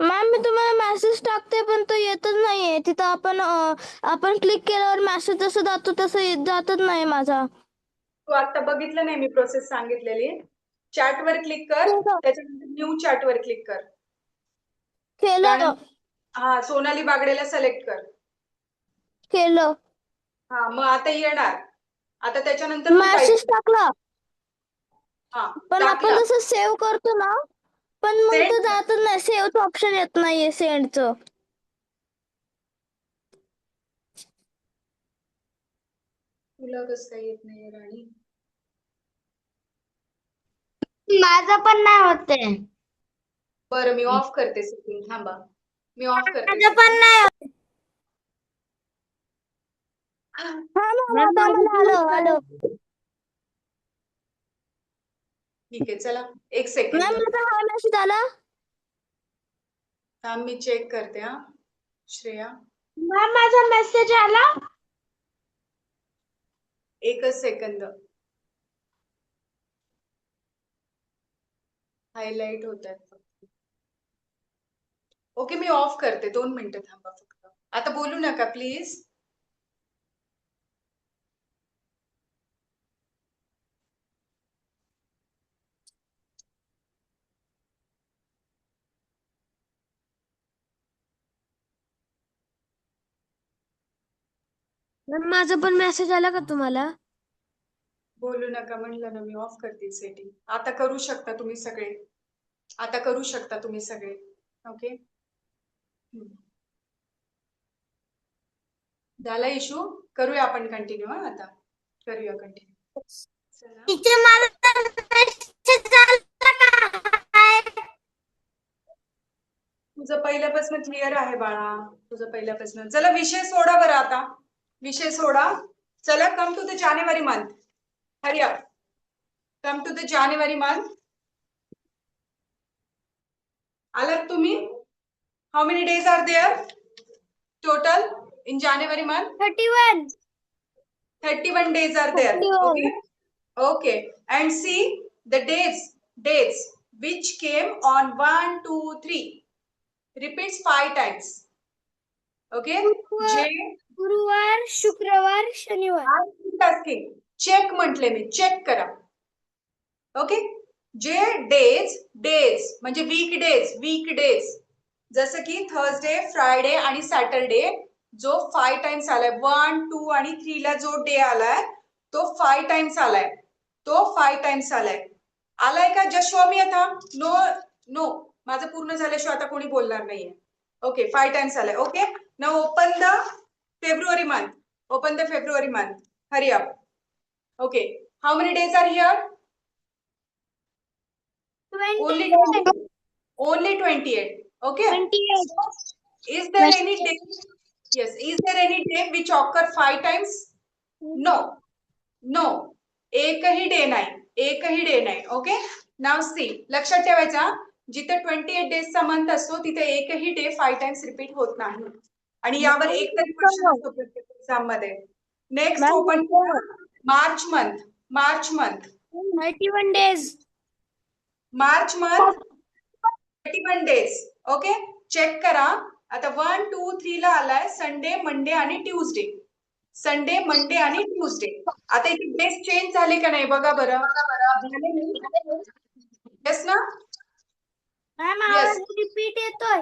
मॅम मी तुम्हाला मेसेज टाकते पण तो येतच नाहीये. तिथं आपण क्लिक केल्यावर मेसेज जसं जातो तसं जातच नाही माझा. तू आता बघितलं नाही मी प्रोसेस सांगितलेली? चॅट वर क्लिक कर, त्याच्यानंतर न्यू चॅट वर क्लिक कर. केलं. हा, सोनाली बागडेला सिलेक्ट कर. केलं. हा, मग आता येणार. आता त्याच्यानंतर तू मेसेज टाकला, हा पण आपण टाकला. जसं सेव्ह करतो ना, पण मग Send ते जातच नाही, सेव्हचं ऑप्शन येत नाहीये सेंडचं. तुला कसं काय येत नाही राणी? माझं पण नाही होते. बरं, मी ऑफ करते सेटिंग, थांबा. मी ऑफ करते माझं पण setting. नाही. हा, आता मला आलं. ठीक आहे, चला 1 सेकंड. मॅम माझा हा मेसेज आला. थांब, मी चेक करते. हा, श्रेया मॅम माझा मेसेज आला. 1च सेकंद. हायलाइट होत आहेत फक्त. ओके, मी ऑफ करते, 2 मिनिटं थांबा फक्त. आता बोलू नका प्लीज. मॅम माझा पण मेसेज आला का तुम्हाला? बोलू नका म्हणलं ना मी, ऑफ करते सेटिंग. आता करू शकता तुम्ही सगळे. आता करू शकता तुम्ही सगळे. ओके. झाला इशू? करूया आपण कंटिन्यू. आता करूया कंटिन्यू. चला. टीचर मला message आला काय? तुझं पहिल्यापासून क्लिअर आहे बाळा. तुझं पहिल्यापासून. चला विषय सोडा बरं आता. विषय सोडा. चला, come to the January month. Hurry up. Come to the January month. आलात तुम्ही? How many days are there total in January month? 31. 31 days are there. 31. Okay. And see the dates which came on 1, 2, 3. Repeats 5 times. Okay. गुरुवार, शुक्रवार, शनिवार. Check म्हटले मी, check करा. Okay. जे days म्हणजे weekdays जसं की थर्सडे, फ्रायडे आणि सॅटरडे जो 5 टाइम्स आलाय, 1, 2 आणि 3 ला जो डे आलाय तो 5 टाइम्स आलाय. आलाय का? जस्ट शो मी आता. नो माझं पूर्ण झाल्याशिवाय आता कोणी बोलणार नाहीये. ओके. 5 टाइम्स आलाय. Okay. Now open the February month. Hurry up. Okay. How many days are here? 28. Only 28. Okay. 28. Is there any day? Yes. Is there any day which occur 5 times? No. एकही day नाही. Okay. नाव C. लक्षात ठेवायचा, जिथे 28 डेजचा month असतो तिथे एकही day 5 times repeat होत नाही. आणि यावर एक तरी क्वेश्चन असतो प्रत्येक एक्झाम मध्ये. Next open March month. 31 days. March month 31 days. Okay. Check करा. आता 1, 2, 3 ला आलाय संडे, मंडे आणि ट्यूजडे. आता इथे डेज चेंज झाले का नाही बघा बरं. येस ना? Ma'am Yes. आवाज रिपीट येतोय.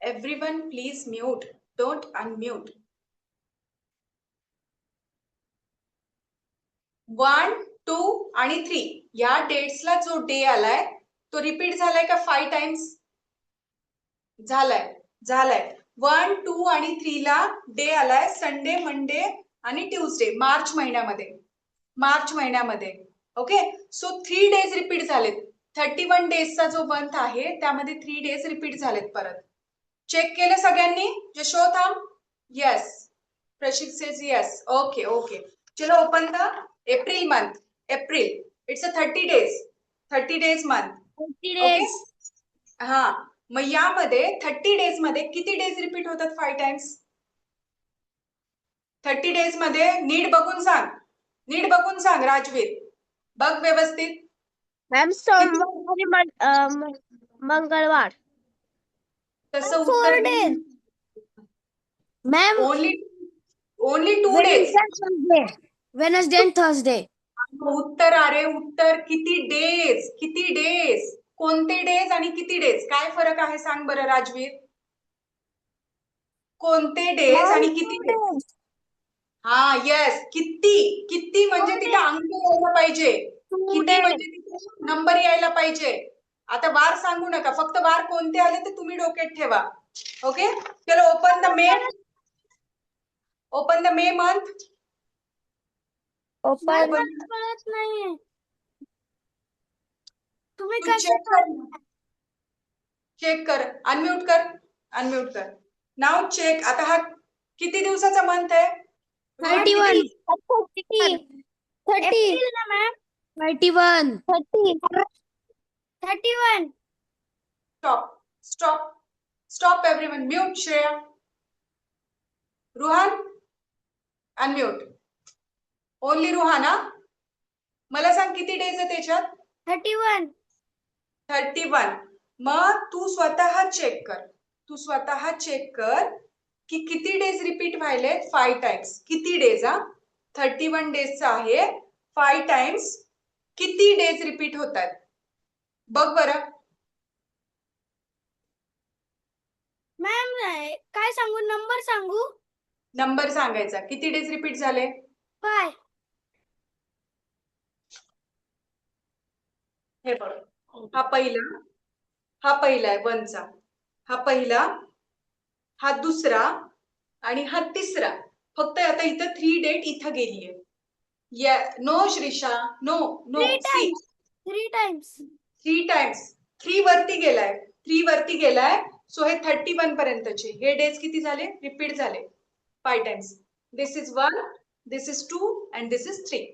Everyone please mute. Don't unmute. 1, 2 आणि 3 या डेट्सला जो डे आलाय तो रिपीट झालाय का 5 टाइम्स? झालाय. 1, 2 आणि 3 ला डे आलाय संडे, मंडे आणि ट्यूजडे मार्च महिन्यामध्ये. ओके. सो 3 डेज रिपीट झालेत. 31 डेजचा जो मंथ आहे त्यामध्ये 3 डेज रिपीट झालेत परत. चेक केलं सगळ्यांनी? जे शो थांब. Yes. Prashik says yes. Okay. चलो open the April month. It's a 30 days month. 30 okay. days. हा. मग यामध्ये 30 डेज मध्ये किती डेज रिपीट होतात 5 टाइम्स? 30 डेज मध्ये नीट बघून सांग राजवीर. बघ व्यवस्थित. मॅम सोमवार, मंगळवार. तसं 4 उत्तर days. Ma'am only 2 days. Wednesday and Thursday. उत्तर किती डेज कोणते डेज आणि किती डेज काय फरक आहे सांग बरं राजवीर. कोणते डेज आणि किती डेज? हा. येस. किती म्हणजे तिथे अंक यायला पाहिजे. किती म्हणजे तिथे नंबर यायला पाहिजे. आता वार सांगू नका, फक्त वार कोणते आले ते तुम्ही डोक्यात ठेवा. ओके. चलो ओपन द मे मंथ. कळत नाहीये. तुम्ही कसं चेक कर. अनम्यूट कर. नाव चेक. आता हा किती दिवसाचा मंथ आहे? 31. 30. Ma'am 31. 31. Stop everyone. Mute. Shreya. Ruhaan unmute. Only Ruhaan. मला सांग किती डेज आहे त्याच्यात? 31. मग तू स्वतः चेक कर की किती डेज रिपीट व्हायले 5 टाइम्स. किती डेज? 31 डेजचा आहे. 5 टाइम्स किती डेज रिपीट होत आहेत बघ बरं. मॅम काय सांगू? नंबर सांगू? नंबर सांगायचा. किती डेज रिपीट झाले? 5. हे बघ, हा पहिला आहे 1चा, हा पहिला, हा दुसरा आणि हा तिसरा. फक्त आता इथं 3 डेट इथं गेलीये. No Shrisha, no no 3 see, times. 3 times. 3 times. 3 वरती गेलाय, 3 वरती गेलाय. सो हे 31 पर्यंतचे हे डेज किती झाले? रिपीट झाले 5 times. This is 1, this is 2 and this is 3.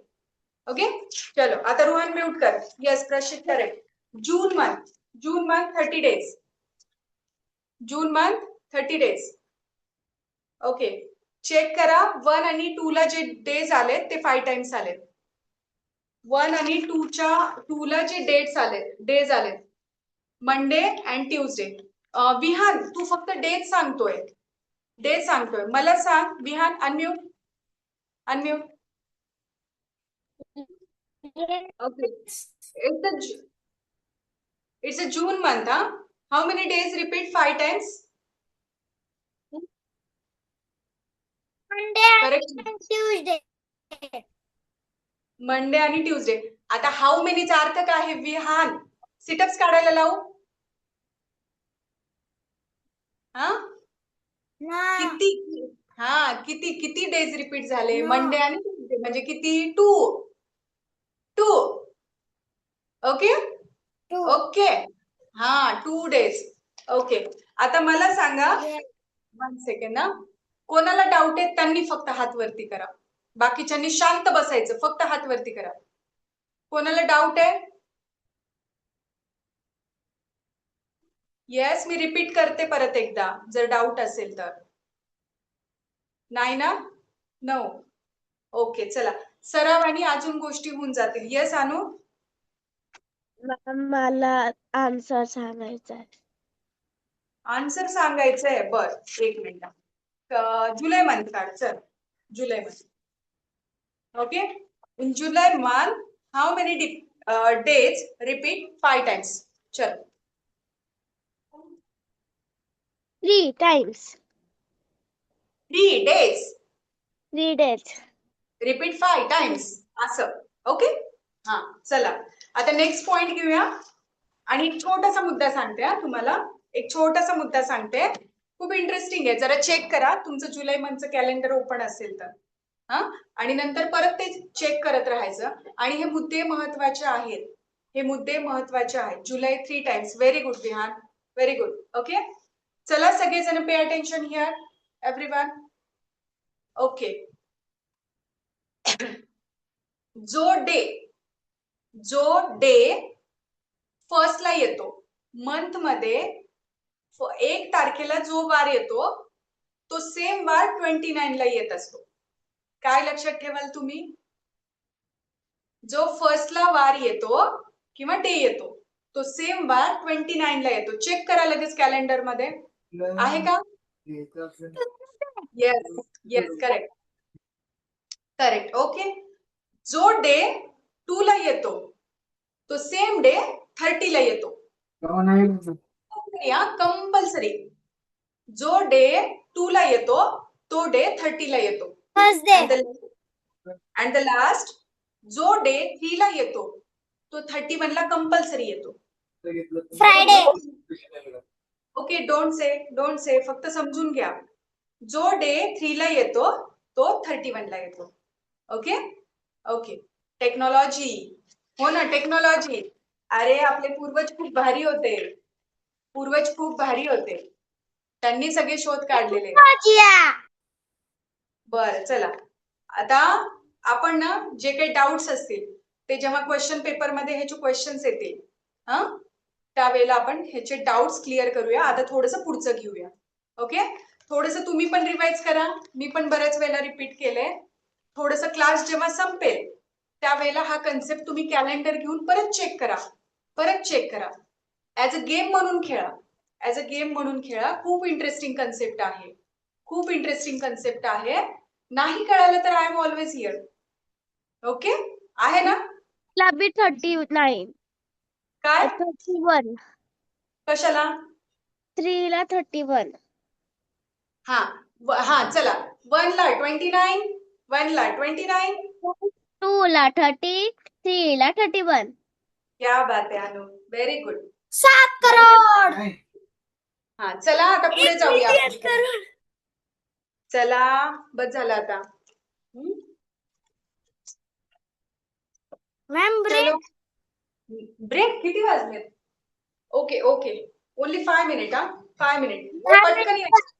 Okay, चलो आता रोहन म्यूट कर. Yes, Prashit correct. June month 30 days. June month 30 days. Okay, check करा 1 आणि 2 ला जे डेज आलेत ते 5 टाइम्स आलेत. 1 आणि 2 ला जे डेज आलेत मंडे अँड ट्यूजडे. विहान, तू फक्त डेज सांगतोय. मला सांग Vihaan. Unmute. Okay. It's a June month, huh? How many days repeat 5 times? Monday Correct. and Tuesday. Monday आणि ट्यूजडे. आता हाऊ मेनीचा अर्थ काय आहे विहान? सिटअप्स काढायला लावू. हा, No. किती डेज रिपीट झाले? No. मंडे आणि ट्यूजडे म्हणजे किती? 2. ओके 2. ओके, हा 2 डेज. ओके, आता मला सांगा, Yes. 1 सेकंड ना. कोणाला डाऊट आहे त्यांनी फक्त हात वरती करा. बाकीच्यांनी शांत बसायचं, फक्त हात वरती करा. कोणाला डाऊट आहे? येस, मी रिपीट करते परत एकदा जर डाऊट असेल तर. नाही ना? नो. ओके, चला सरावाने अजून गोष्टी होऊन जातील. येस अनु? मला आन्सर सांगायचा आहे. आन्सर सांगायचंय. बर, एक मिनिट. जुलै मंथ काढ. चल, जुलै month. Okay, in July month how many days repeat 5 times? चल. 3 times. 3 days. 3 days. Repeat 5 times असं. ओके, हा चला आता नेक्स्ट पॉइंट घेऊया. आणि एक छोटासा मुद्दा सांगते हा तुम्हाला. एक छोटासा मुद्दा सांगते, खूप इंटरेस्टिंग आहे. जरा चेक करा तुमचं जुलै मंथचं कॅलेंडर ओपन असेल तर. हा, आणि नंतर परत ते चेक करत राहायचं. आणि हे मुद्दे महत्वाचे आहेत. जुलै 3 times. Very good Vihaan, very good. Okay, चला सगळेजण pay attention here everyone. Okay, जो डे फर्स्टला येतो मंथ मध्ये, 1 तारखेला जो वार येतो तो सेम वार 29 ला येत असतो. काय लक्षात ठेवाल तुम्ही? जो फर्स्टला वार येतो किंवा डे येतो तो सेम वार 29 ला येतो. चेक करा लगेच कॅलेंडर मध्ये आहे का? Yes yes, correct correct. Okay, जो डे 2 ला येतो तो सेम डे 30 ला येतो. कंपल्सरी. जो डे 2 ला येतो तो डे 30 ला येतो. Thursday. अँड द लास्ट जो डे 3 ला येतो तो 31 ला कंपल्सरी येतो. Friday. ओके, डोंट से, फक्त समजून घ्या. जो डे 3 ला येतो तो 31 ला येतो. Okay okay, technology. हो ना, टेक्नॉलॉजी. अरे आपले पूर्वज खूप भारी होते. त्यांनी सगळे शोध काढलेले. बर, चला आता आपण ना जे काही डाऊट्स असतील ते जेव्हा क्वेश्चन पेपर मध्ये ह्याचे क्वेश्चन्स येतील हा, त्यावेळेला आपण ह्याचे डाऊट्स क्लिअर करूया. आता थोडंसं पुढचं घेऊया. ओके, थोडंसं तुम्ही पण रिवाइज करा. मी पण बऱ्याच वेळेला रिपीट केलंय. थोडंसं क्लास जेव्हा संपेल त्यावेळेला हा कन्सेप्ट तुम्ही कॅलेंडर घेऊन परत चेक करा. ऍज अ गेम म्हणून खेळा. खूप इंटरेस्टिंग कन्सेप्ट आहे. नाही कळालं तर I am always here. Okay, आहे ना? ला बी 39. काय 31. कशाला? 3 ला 31. हा चला 1 ला 29, 1 ला 29. 2 ला 30, 3 ला 31. क्या बात आहे अनु, व्हेरी गुड. 7 करोड. हा चला आता पुढे जाऊया आपण. करोड. चला बस झालं आता. मॅम चलो ब्रेक किती वाजलेत? Okay okay, only 5 minute. 5 minute पटकन यायचं.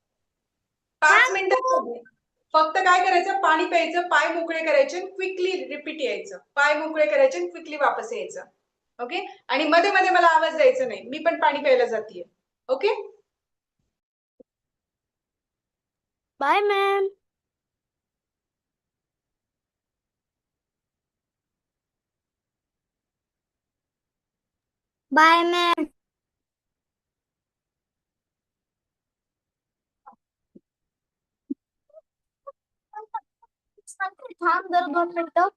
5 मिनिटात फक्त काय करायचं, पाणी प्यायचं, पाय मोकळे करायचे, क्विकली रिपीट यायचं. पाय मोकळे करायचे, क्विकली वापस यायचं. ओके, आणि मध्ये मध्ये मला आवाज द्यायचा नाही, मी पण पाणी प्यायला जातीये. Okay, bye ma'am. Bye ma'am. थांब जरा 2 मिनिटं.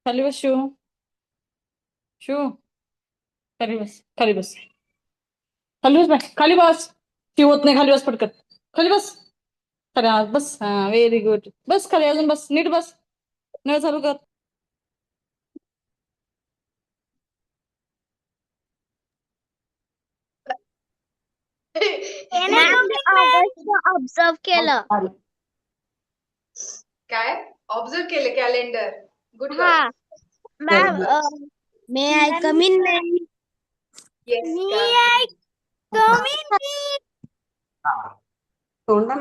खाली बस शिव. शिव खाली बस, खाली बस, खाली बस बाय, खाली बस. शिव होत नाही, खाली बस पटकन, खाली बस. खरं हा, बस. हा व्हेरी गुड. बस खाली, अजून बस, नीट बस. नळ चालू कर. ऑब्झर्व केलं. काय ऑब्झर्व केलं? कॅलेंडर. गुड हा girl. Ma'am. May I come in ma'am? Yes may I come in?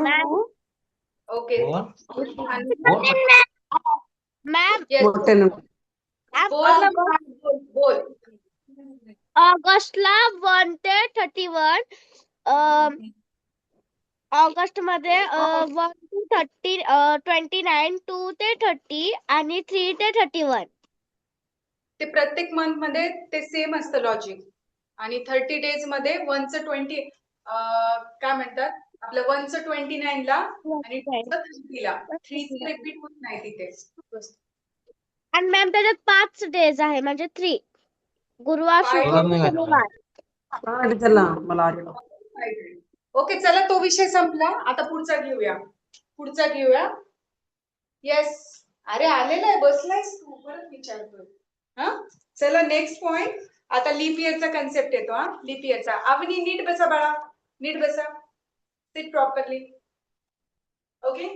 Ma'am. Okay. Ma'am. बोल ना, बोल बोल. ऑगस्टला 1 ते 31. ऑगस्ट मध्ये 1 to 30, 29, 2 ते 30 आणि 3 ते 31. ते प्रत्येक मंथ मध्ये ते सेम असतं लॉजिक. आणि 30 डेज मध्ये 1चं 20, काय म्हणतात आपलं 1चं 29 ला आणि 2चं 30 ला. 3चं रिपीट होत नाही तिथे. आणि मॅम त्याच्यात 5 डेज आहे, म्हणजे 3. गुरुवार, शुक्रवार, शनिवार. ओके चला, तो विषय संपला. आता पुढचा घेऊया. येस, अरे आलेला आहे, बसलायस तू, परत विचारतोय. हा चला, नेक्स्ट पॉइंट. आता लीप इयरचा कन्सेप्ट येतो. लीप इयरचा. अवनी नीट बसा बाळा, नीट बसा. Sit properly. Okay,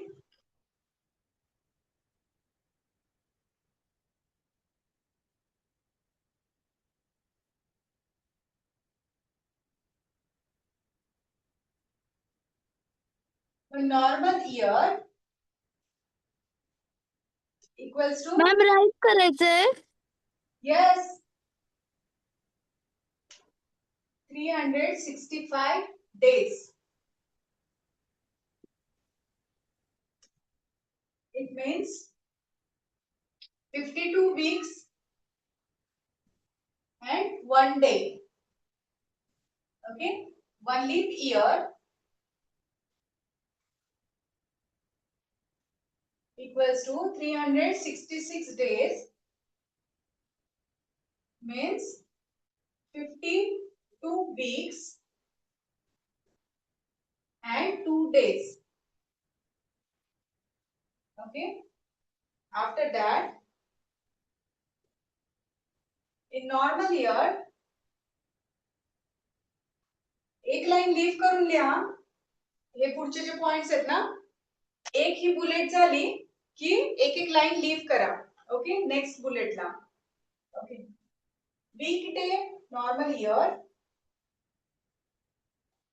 normal year equals to, ma'am right करायचंय. yes, 365 days. It means 52 weeks and 1 day. Okay, one leap year equals to 366 days, means 52 weeks and 2 days. Okay, after that in normal year एक line leave करून लिहा. हे पुढचे जे points आहेत ना, एक ही बुलेट झाली की एक एक लाईन लीव करा. ओके, नेक्स्ट बुलेटला. Okay, weekday normal year,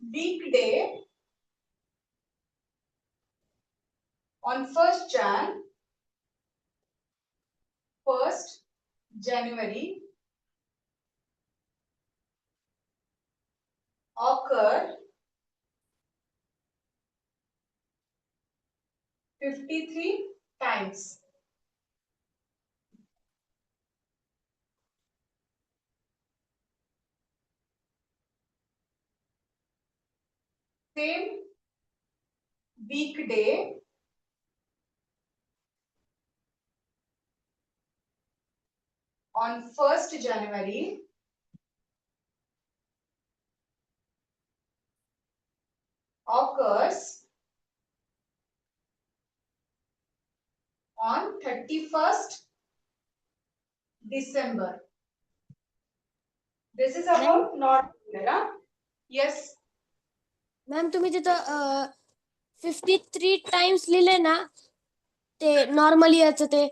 weekday on 1st January occur 53 times. Same weekday on 1st January occurs on 31st December. This is about normal year. Yes. Ma'am तुम्ही तिथं 53 times लिहिले ना, ते normal इयरचं ते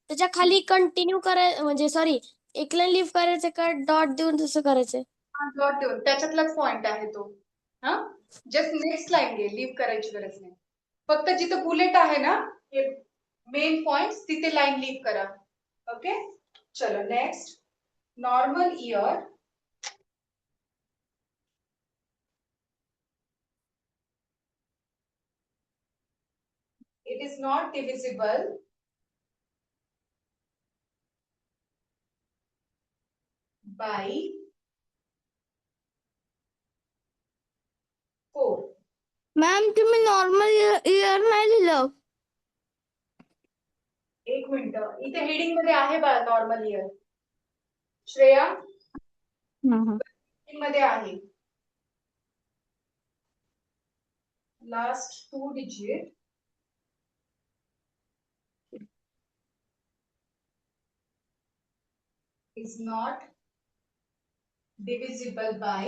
त्याच्या खाली कंटिन्यू करायचं, म्हणजे सॉरी, एक लाईन लीव करायचं का डॉट देऊन तसं करायचं? डॉट देऊन, त्याच्यातलाच पॉइंट आहे तो. हा, जस्ट नेक्स्ट लाईन घे, लीव करायची गरज नाही. फक्त जिथं बुलेट आहे ना, हे मेन पॉइंट्स, तिथे लाईन लीव करा. ओके, चलो next. Normal year it is not divisible by 4. Ma'am तुम्ही नॉर्मल इयर नाही लिहिलं. एक मिनिट, इथे हेडिंग मध्ये आहे बा नॉर्मल इयर. श्रेया, हेडिंग मध्ये आहे. Last 2 digit is not divisible by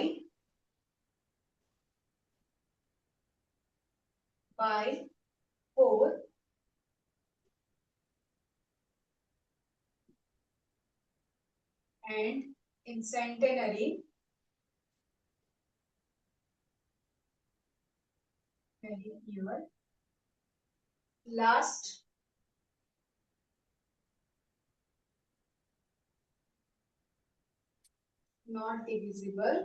4 and in centenary year last not divisible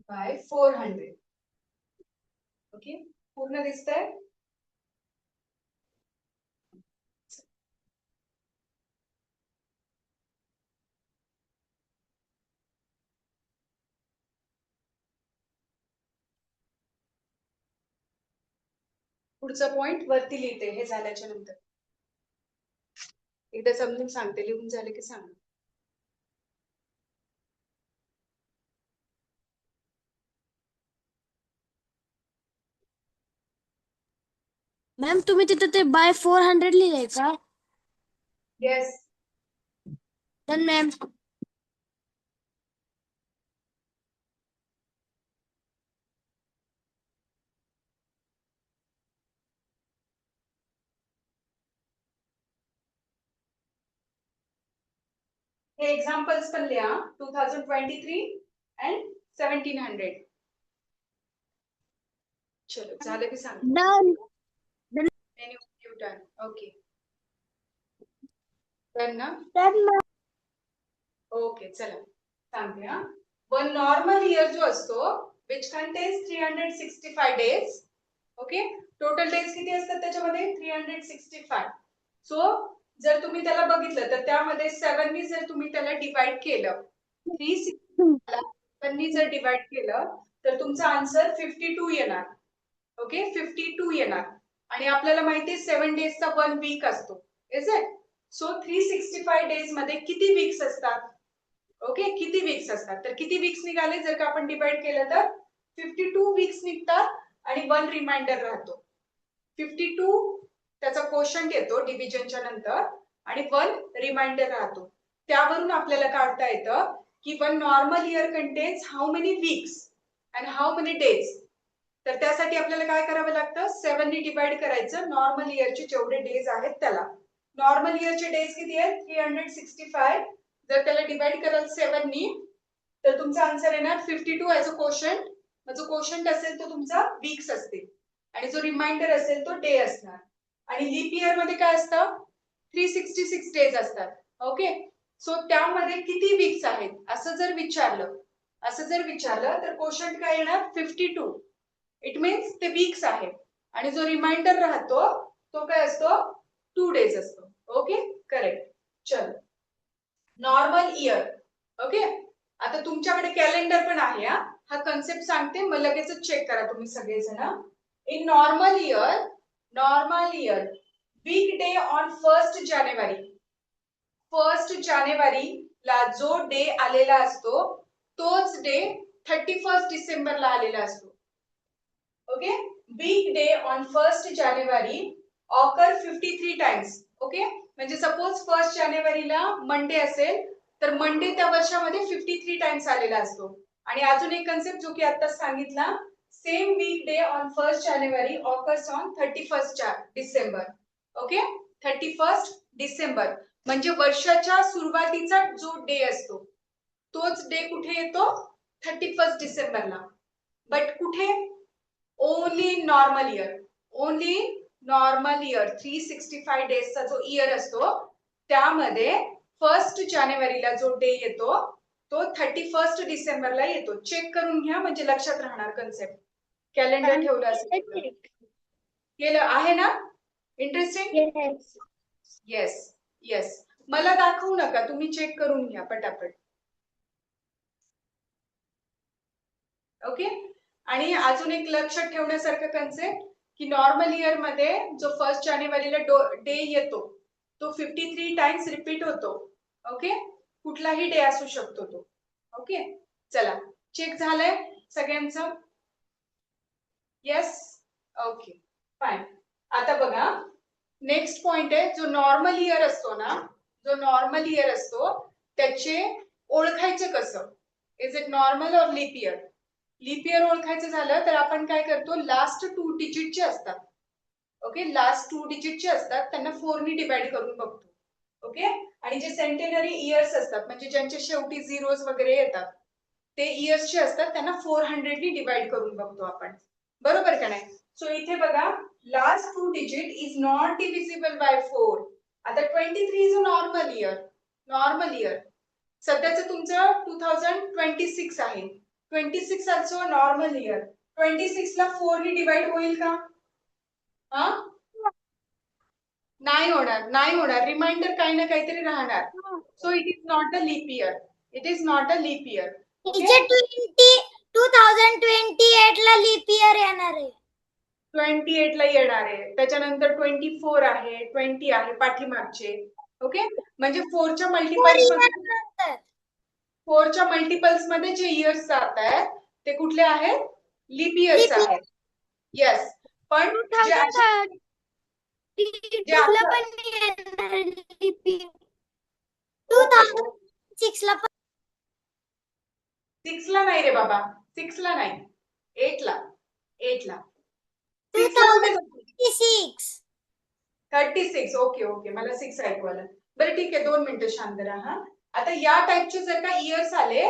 by 400. Okay, पूर्ण दिसतंय? पुढचा पॉइंट वरती लिहिते हे झाल्याच्या नंतर. एकदा समजून सांगते, लिहून झाले की सांग. मॅम तुम्ही तिथं ते बाय 400 लिहिलंय का? येस. Done ma'am. हे एक्झाम्पल्स पण लिहा, 2023 and 1700. चलो झालं की सांग. डन. डन. ओके, डन ना? ओके, चला सांगते हा. वन नॉर्मल इयर जो असतो which contains 365 days. Okay, total days किती असतात त्याच्यामध्ये? 365. सो जर तुम्ही त्याला बघितलं तर त्यामध्ये 7 नी जर तुम्ही त्याला डिवाइड केलं, 365 नी जर डिवाइड केलं तर तुमचा आन्सर 52 येणार. ओके, 52 येणार. आणि आपल्याला माहिती आहे 7 डेजचा 1 वीक असतो. Is it? सो 365 डेज मध्ये किती वीक्स असतात? ओके, किती वीक्स असतात? तर किती वीक्स निघाले जर का आपण डिवाइड केलं तर 52 वीक्स निघतात आणि 1 रिमाइंडर राहतो. 52 त्याचा कोशंट येतो डिव्हिजनच्या नंतर आणि 1 रिमाइंडर राहतो. त्यावरून आपल्याला काढता येतं की one normal year contains how many weeks and how many days. तर त्यासाठी आपल्याला काय करावं लागतं, 7 ने डिवाइड करायचं नॉर्मल इयरचे जेवढे डेज आहेत त्याला. नॉर्मल इयरचे डेज किती आहेत 365. जर त्याला डिवाइड कराल 7 नी तर तुमचा आन्सर येणार 52 ॲज अ कोशंट. जो कोशंट असेल तो तुमचा वीक्स असतील आणि जो रिमाइंडर असेल तो डे असणार. आणि लीप इयर मध्ये काय असतं 366 डेज असतात. ओके, सो त्यामध्ये किती वीक्स आहेत असं जर विचारलं तर कोशंट काय येणार 52. इट मीन्स ते वीक्स आहेत आणि जो रिमाइंडर राहतो तो काय असतो 2 डेज असतो. Okay, correct. चल, नॉर्मल इयर. ओके, आता तुमच्याकडे कॅलेंडर पण आहे. हा कन्सेप्ट सांगते, मग लगेच चेक करा तुम्ही सगळेजण. In normal year week day on 1 January. 1 जानेवारीला जो डे आलेला असतो तोच डे 31 डिसेंबरला आलेला असतो. Okay, week day on 1 January occur 53 times. Okay, म्हणजे सपोज 1 जानेवारीला मंडे असेल तर मंडे त्या वर्षामध्ये 53 टाइम्स आलेला असतो. आणि अजून एक कन्सेप्ट जो की आता सांगितला, same week day on 1 January occurs on 31 December. Okay, 31 डिसेंबर म्हणजे वर्षाच्या सुरुवातीचा जो डे असतो तोच डे कुठे येतो 31 डिसेंबरला. बट कुठे, ओनली नॉर्मल इयर 365 डेजचा जो इयर असतो त्यामध्ये 1 जानेवारीला जो डे येतो तो 31 डिसेंबरला येतो. चेक करून घ्या म्हणजे लक्षात राहणार कन्सेप्ट. कॅलेंडर ठेवलं असेल केलं आहे ना. इंटरेस्टिंग. येस. मला दाखवू नका, तुम्ही चेक करून घ्या पटापट. ओके, आणि अजून एक लक्षात ठेवण्यासारखं कन्सेप्ट की नॉर्मल इयर मध्ये जो 1 जानेवारीला डे येतो तो 53 टाइम्स रिपीट होतो. ओके, कुठलाही डे असू शकतो तो. ओके, चला चेक झालंय सगळ्यांचं. Yes, okay, fine. आता बघा नेक्स्ट पॉइंट आहे, जो नॉर्मल इयर असतो त्याचे ओळखायचं कसं. Is it normal or leap year. Leap year ओळखायचं झालं तर आपण काय करतो, लास्ट 2 डिजिटचे असतात. ओके, लास्ट 2 डिजिटचे असतात त्यांना 4 ने डिवाइड करून बघतो. ओके, आणि जे सेंटेनरी इयर्स असतात म्हणजे ज्यांच्या शेवटी झिरोज वगैरे येतात ते इयर्सचे असतात त्यांना 400 ने डिवाइड करून बघतो आपण. बरोबर का नाही. सो इथे बघा last 2 digit is not divisible by 4. आता 23 इज अ नॉर्मल इयर. सध्याचं तुमचं 2026 आहे. 26 also a normal year. 26 ला 4 ने डिवाइड होईल का? नाही होणार. रिमाइंडर काही ना काहीतरी राहणार. So it is not a leap year. Teacher 2028 ला लीप इयर येणार आहे. 28 ला येणार आहे. त्याच्यानंतर 24 आहे, 20 आहे पाठीमागचे. ओके, म्हणजे 4च्या मल्टिपल्स मध्ये जे इयर्स जात आहेत ते कुठले आहेत, लीप इयर्स आहेत. येस, पण जे 6 ला नाही रे बाबा, 6 ला नाही, 8 ला. 36. ओके, मला 6 ऐकू आलं. बरं ठीक आहे, 2 मिनिटं शांत राहा. आता या टाइपचे जर का इयर्स आले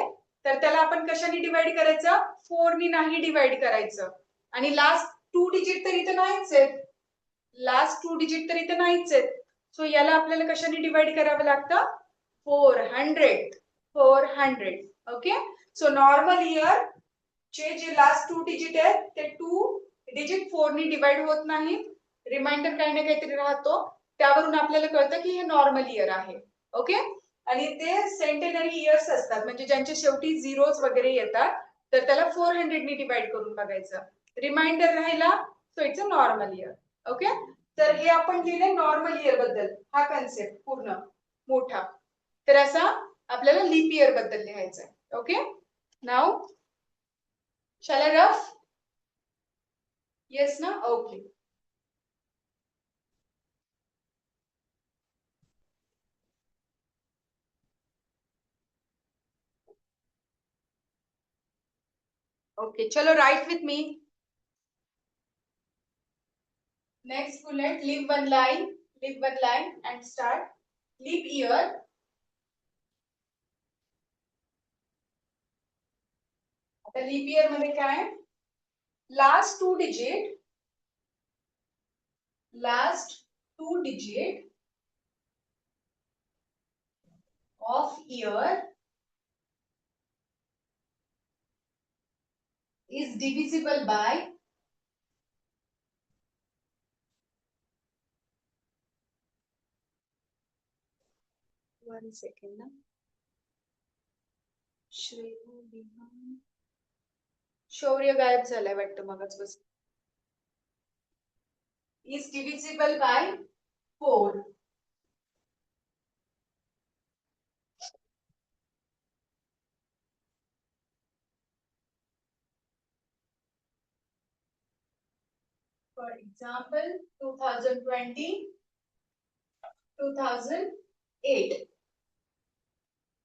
तर त्याला आपण कशाने डिवाइड करायचं, 4 ने नाही डिवाइड करायचं. आणि लास्ट 2 डिजिट तर इथे नाहीच आहेत. सो याला आपल्याला कशाने डिवाइड करावं लागतं, 400. ओके, सो नॉर्मल इयर चे जे लास्ट 2 डिजिट आहेत ते 2 डिजिट 4 ने डिवाइड होत नाही. रिमाइंडर काही ना काहीतरी राहतो. त्यावरून आपल्याला कळतं की हे नॉर्मल इयर आहे. ओके, आणि ते सेंटेनरी इयर्स असतात म्हणजे ज्यांच्या शेवटी झिरोज वगैरे येतात तर त्याला 400 ने डिवाइड करून बघायचं. रिमाइंडर राहिला so it's a normal year. Okay, तर हे आपण लिहिले नॉर्मल इयर बद्दल हा कन्सेप्ट पूर्ण मोठा. तर असा आपल्याला लीप इयर बद्दल लिहायचं आहे. Okay, now Shall I rough? Yes, na? Okay. Okay, chalo, write with me. Next bullet, leave one line and start. Leap year. आता leap year मध्ये काय आहे? Last two digit of year is divisible by 1 second ना. शौर्य गायब झालाय वाटतं मगच बस. Is divisible by 4. For example, 2020, 2008.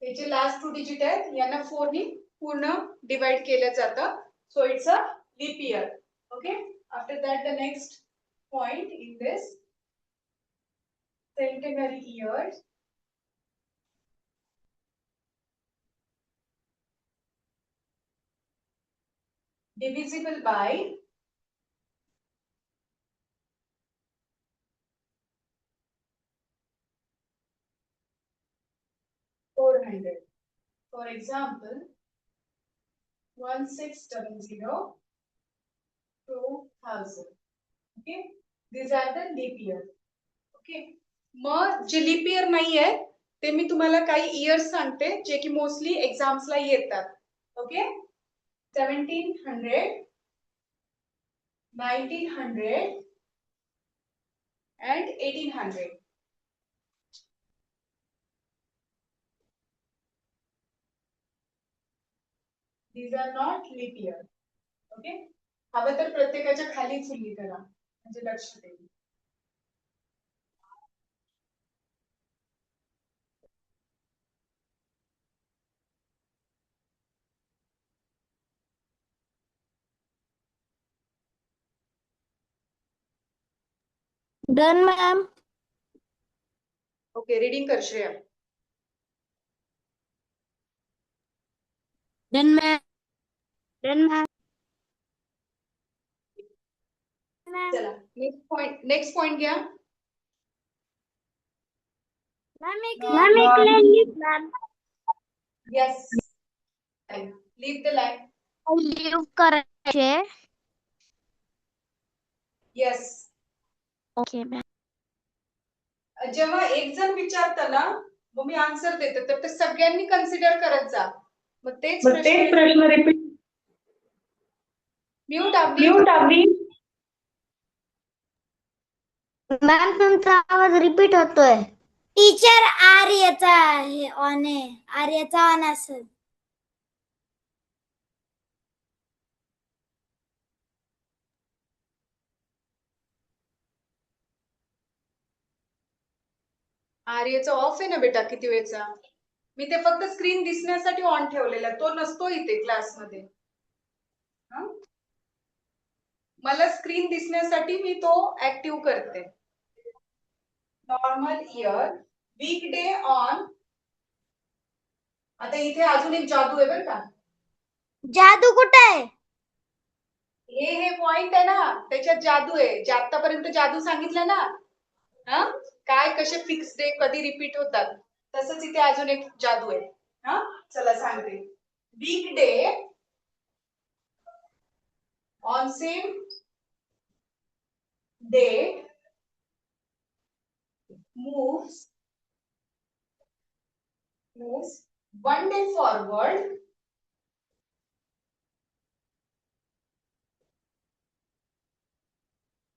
हे जे लास्ट टू डिजिट आहेत यांना 4 ने पूर्ण डिवाइड केलं जातं. So it's a leap year. Okay. After that, the next point in this centenary years. Divisible by 400. For example, 1600, 2000. Okay. These are the leap year. Okay. मग जे लीप इयर नाही आहे ते मी तुम्हाला काही इयर्स सांगते जे की मोस्टली एक्झाम्सला येतात. Okay. 1700, 1900 and 1800. These are not leap year. Okay. हवं तर प्रत्येकाच्या खाली फुल्ली करा म्हणजे लक्ष देईल. Done ma'am. ओके. रीडिंग कर Shreya. Done ma'am. Done ma'am. चला नेक्स्ट पॉइंट घ्या. Yes. Leave the line. Leave करायचे. Yes. Okay ma'am. जेव्हा एक जण विचारतं ना मग मी आन्सर देते तर ते सगळ्यांनी कन्सिडर करत जा. मग तेच प्रश्न रिपीट. म्यूट अगदी. मॅम तुमचा आवाज रिपीट होतोय. टीचर आर्यचा हे ऑन आहे. आर्यचा ऑन असेल. आर्यचा ऑफ आहे ना बेटा किती वेळचा. मी ते फक्त स्क्रीन दिसण्यासाठी ऑन ठेवलेला तो नसतो इथे क्लासमध्ये. मला स्क्रीन दिसण्यासाठी मी तो ऍक्टिव्ह करते. Normal year weekday on. आता इथे अजून एक जादू आहे बरं का. जादू कुठे आहे? हे पॉइंट आहे ना त्याच्यात जादू आहे. जे आतापर्यंत जादू सांगितलं ना हा काय कसे फिक्स डे कधी रिपीट होतात तसंच इथे अजून एक जादू आहे. हा चला सांगते. Week day on same date moves 1 day forward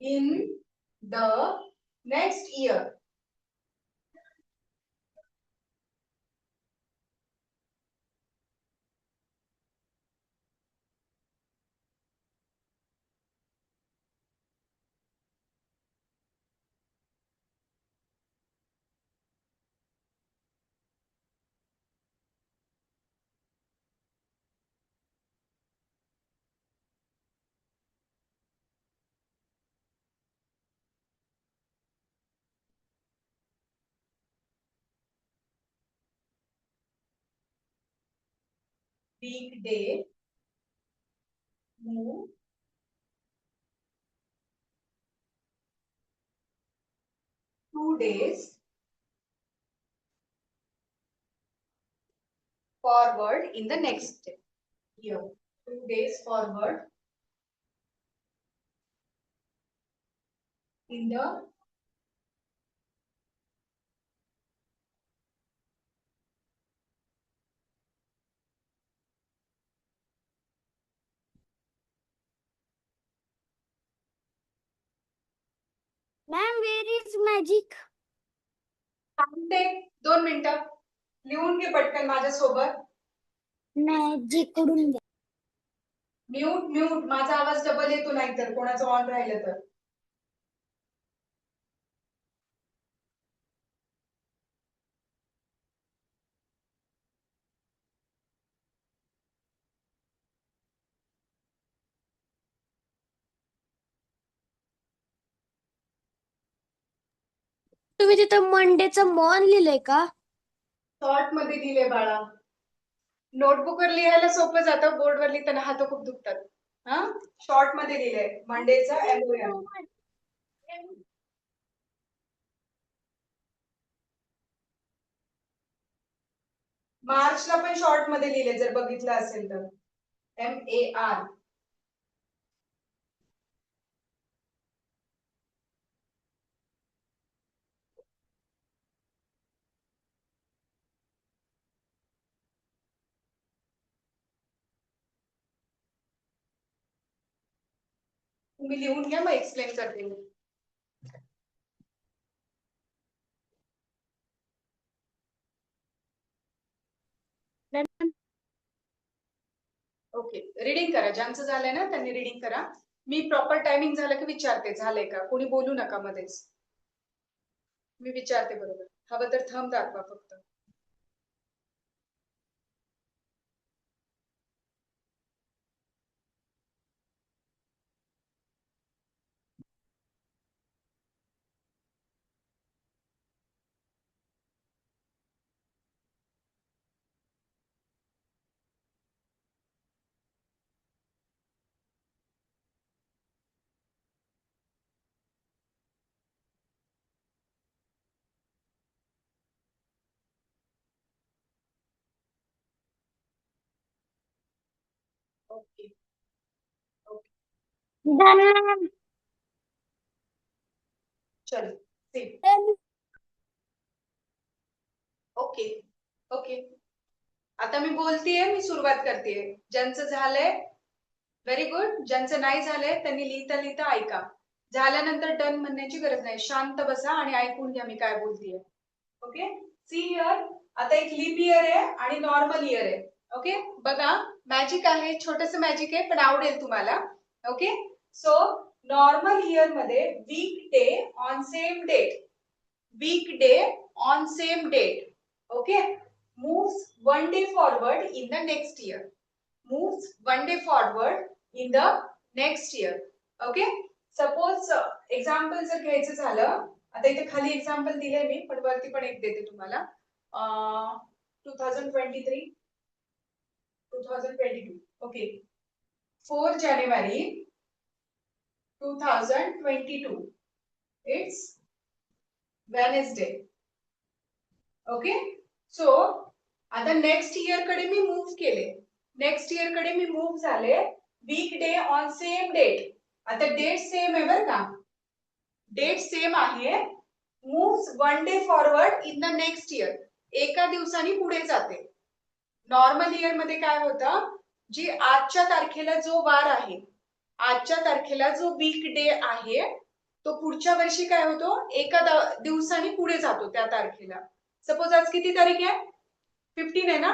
in the next year. weekday, move 2 days forward in the next year. 2 days forward in the ma'am where is magic. सांगते 2 मिनिटं लिहून घे पटकन माझ्यासोबत. मॅजिक कडून घ्या. म्यूट माझा आवाज डबल येतो नाही तर कोणाचं ऑन राहिलं तर. तुम्ही तिथं मंडेचं मॉन लिहिलंय का? शॉर्ट मध्ये लिहिले बाळा. नोटबुक वर लिहायला सोपं जातं, बोर्ड वर लिहिताना हात खूप दुखतात. हा शॉर्ट मध्ये लिहिलंय मंडेचा MOM. मार्चला पण शॉर्ट मध्ये लिहिले जर बघितलं असेल तर MAR. तुम्ही लिहून घ्या मग एक्सप्लेन करते मी. ओके रीडिंग करा. ज्यांचं झालंय ना त्यांनी रीडिंग करा. मी प्रॉपर टायमिंग झालं की विचारते झालंय का, कोणी बोलू नका मध्येच. मी विचारते बरोबर. हवं तर थंब दाखवा फक्त. ओके धन्यवाद. चल सी. ओके ओके आता मी बोलतेय, मी सुरुवात करतेय. ज्यांचं झालंय व्हेरी गुड. ज्यांचं नाही झालंय त्यांनी लिहिता लिहिता ऐका. झाल्यानंतर डन म्हणण्याची गरज नाही. शांत बसा आणि ऐकून घ्या मी काय बोलतेय. Okay see here. आता एक लीप इयर आहे आणि नॉर्मल इयर आहे. ओके बघा मॅजिक आहे, छोटस मॅजिक आहे पण आवडेल तुम्हाला. ओके सो नॉर्मल इयर मध्ये week day on same date, weekday on same date. Okay, moves 1 day forward in the next year. Moves 1 day forward in the next year. Okay, suppose example जर घ्यायचं झालं, आता इथे खाली example दिले मी पण वरती पण एक देते तुम्हाला. 2023 2022. Okay, 4 January 2022. It's Wednesday. Okay so आता नेक्स्ट इयर कडे मी मूव्ह केले. नेक्स्ट इयर कडे मी मूव्ह झाले. Week day on same date. आता डेट सेम आहे बरं का, डेट सेम आहे. Moves 1 day forward in the next year. एका दिवसाने पुढे जाते. नॉर्मल इयर मध्ये काय होतं, जी आजच्या तारखेला जो वार आहे, आजच्या तारखेला जो वीक डे आहे तो पुढच्या वर्षी काय होतो, एका दिवसाने पुढे जातो त्या तारखेला. सपोज आज किती तारीख आहे, 15 आहे ना.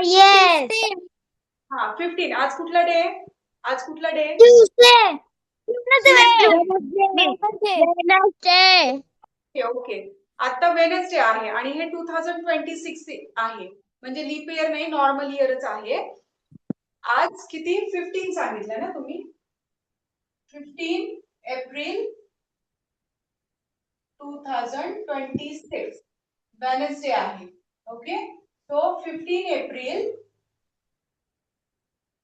येस. हा 15. आज कुठला डे आहे, आज कुठला डे आहे. ट्यूसडे. ओके आता वेनसडे आहे आणि हे 2026 आहे, म्हणजे लीप इयर नाही, नॉर्मल इयरच आहे. आज किती 15 सांगितलं ना तुम्ही. 15 एप्रिल 2026 वेनसडे आहे. Okay so 15 April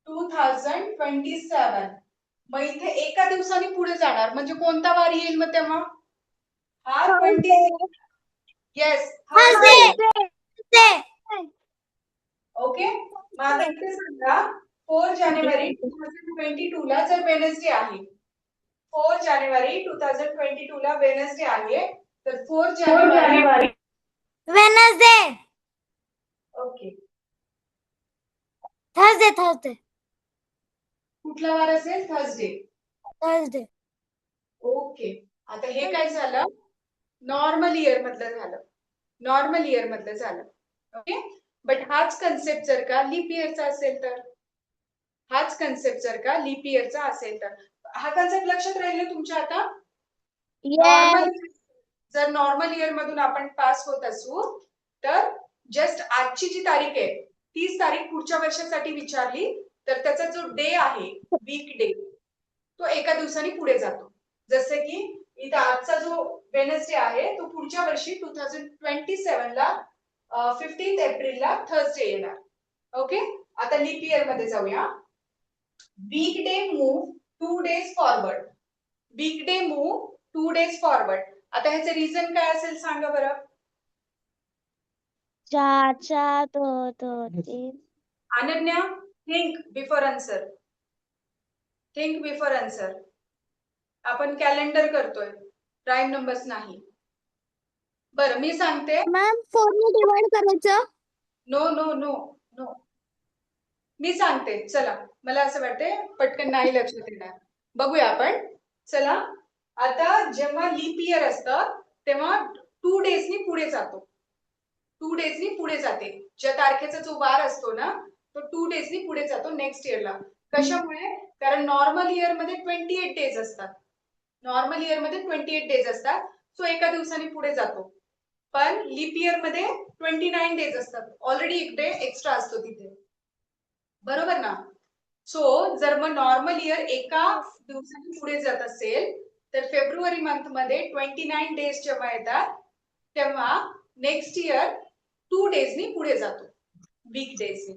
2027. मग इथे एका दिवसाने पुढे जाणार म्हणजे कोणता वार येईल मग तेव्हा? हा 26. Yes, Thursday. ओके. मग आता इथे सांगा 4 जानेवारी 2022 ला जर वेनसडे आहे, 4 जानेवारी 2022 ला वेनसडे आहे, तर 4 जानेवारी Wednesday. Okay Thursday. कुठला वार असेल? थर्सडे. Thursday. ओके. आता हे काय झालं? नॉर्मल इयर मधलं झालं. नॉर्मल इयर मधलं झालं. ओके. बट हाच कन्सेप्ट जर का लीप इयरचा असेल तर, हाच कन्सेप्ट जर का लीप इयरचा असेल तर, हा कन्सेप्ट लक्षात राहील तुमच्या आता? नॉर्मल जर नॉर्मल इयर मधून आपण पास होत असू तर जस्ट आजची जी तारीख आहे 30 तारीख पुढच्या वर्षासाठी विचारली तर त्याचा जो डे आहे वीक डे तो एका दिवसाने पुढे जातो. जसे की इथं आजचा जो वेनसडे आहे तो पुढच्या वर्षी 2027 ला 15 एप्रिलला थर्सडे येणार. ओके. आता लीप इयर मध्ये जाऊया. Week day move 2 days forward. Week day move 2 days forward. आता ह्याचे रिझन काय असेल सांगा बरं? 4 3 Ananya, think before answer. Think before answer. आपण कॅलेंडर करतोय, प्राईम नंबर्स नाही. बरं मी सांगते. मॅम 4 ने डिवाइड करायचं. नो नो नो नो मी सांगते. चला, मला असं वाटते पटकन नाही लक्षात येणार. बघूया आपण. चला, आता जेव्हा लीप इयर असतं तेव्हा 2 days पुढे जातो. 2 days पुढे जाते. ज्या तारखेचा जो वार असतो ना तो 2 days पुढे जातो नेक्स्ट इयरला. कशामुळे? कारण नॉर्मल इयर मध्ये 28 days असतात. नॉर्मल इयर मध्ये 28 days असतात. सो एका दिवसाने पुढे जातो. पण लीप इयर मध्ये 29 days असतात. ऑलरेडी एक डे एक्स्ट्रा असतो तिथे. बरोबर ना? सो जर मग नॉर्मल इयर एका दिवसाने पुढे जात असेल तर फेब्रुवारी मंथ मध्ये 29 days जेव्हा येतात तेव्हा नेक्स्ट इयर 2 days पुढे जातो. वीक डेज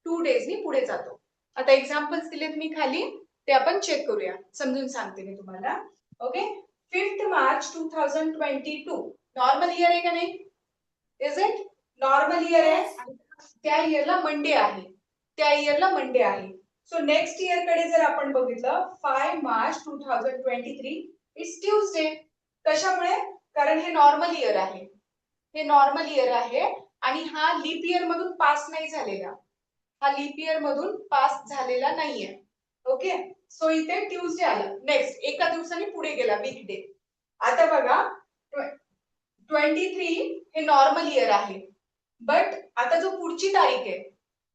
2 days पुढे जातो. आता एक्झाम्पल्स दिलेत मी खाली, ते आपण चेक करूया. समजून सांगते मी तुम्हाला. Okay. 5th March 2022 normal year आहे का नाही? Is it? नॉर्मल इयर आहे. त्या इयरला मंडे आहे. त्या इयरला मंडे आहे. सो नेक्स्ट इयर कडे जर आपण बघितलं 5 मार्च 2023 इट्स ट्यूजडे. कशामुळे? कारण हे नॉर्मल इयर आहे. हे नॉर्मल इयर आहे आणि हा लीप इयर मधून पास नाही झालेला. हा लीप इयर मधून पास झालेला नाहीये. ओके. सो इथे ट्यूजडे आलं. नेक्स्ट एका दिवसाने पुढे गेला वीक डे. आता बघा 23 हे नॉर्मल इयर आहे. बट आता जो पुढची तारीख आहे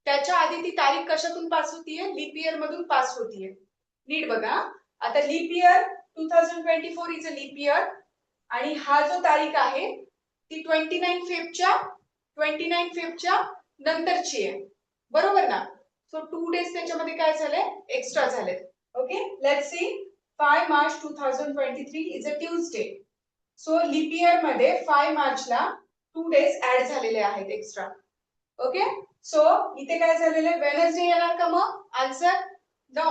त्याच्या आधी ती तारीख कशातून पास होतीये? लीप इयर मधून पास होतीये. नीट बघा. आता leap year 2024 is a leap year आणि हा जो तारीख आहे ती 29 फिफ्थच्या नंतरची आहे. बरोबर ना? सो 2 days त्याच्यामध्ये काय झाले? एक्स्ट्रा झाले. Okay. Let's see. 5 March 2023 is a Tuesday. So leap year मध्ये 5 मार्चला 2 days ऍड झालेले आहेत एक्स्ट्रा. ओके. सो इथे काय झालेले? वेनसडे येणार का मग? Answer no.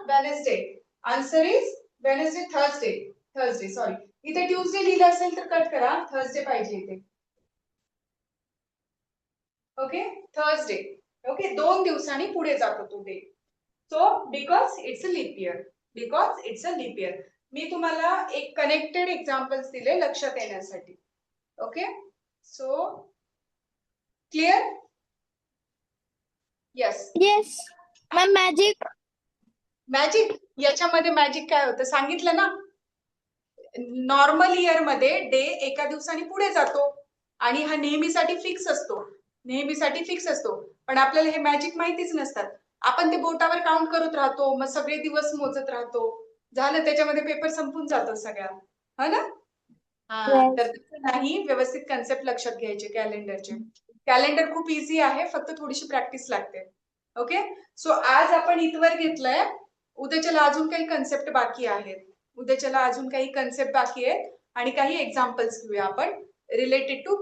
Wednesday. Answer is Wednesday. Thursday sorry. इथे ट्यूजडे लिहिलं असेल तर कट करा. थर्सडे पाहिजे इथे. ओके. थर्सडे. ओके. 2 दिवसांनी पुढे जातो तो day. So because it's a leap year. मी तुम्हाला एक कनेक्टेड एक्झाम्पल्स दिले लक्षात येण्यासाठी. Okay. So clear? Yes. Yes. Ma'am magic. याच्यामध्ये मॅजिक काय होतं सांगितलं ना? नॉर्मल इयर मध्ये डे एका दिवसाने पुढे जातो आणि हा नेहमीसाठी फिक्स असतो. पण आपल्याला हे मॅजिक माहितीच नसतात. आपण ते बोटावर काउंट करत राहतो. मग सगळे दिवस मोजत राहतो. झालं, त्याच्यामध्ये पेपर संपून जातो सगळा. हा ना? हा. तर तसं नाही. व्यवस्थित कन्सेप्ट लक्षात घ्यायचे कॅलेंडरचे. कॅलेंडर खूप इझी आहे. फक्त थोडीशी प्रॅक्टिस लागते. ओके. सो आज आपण इथवर घेतलंय. उद्याच्याला अजून काही कन्सेप्ट बाकी आहेत. आणि काही एक्झाम्पल्स घेऊया आपण रिलेटेड टू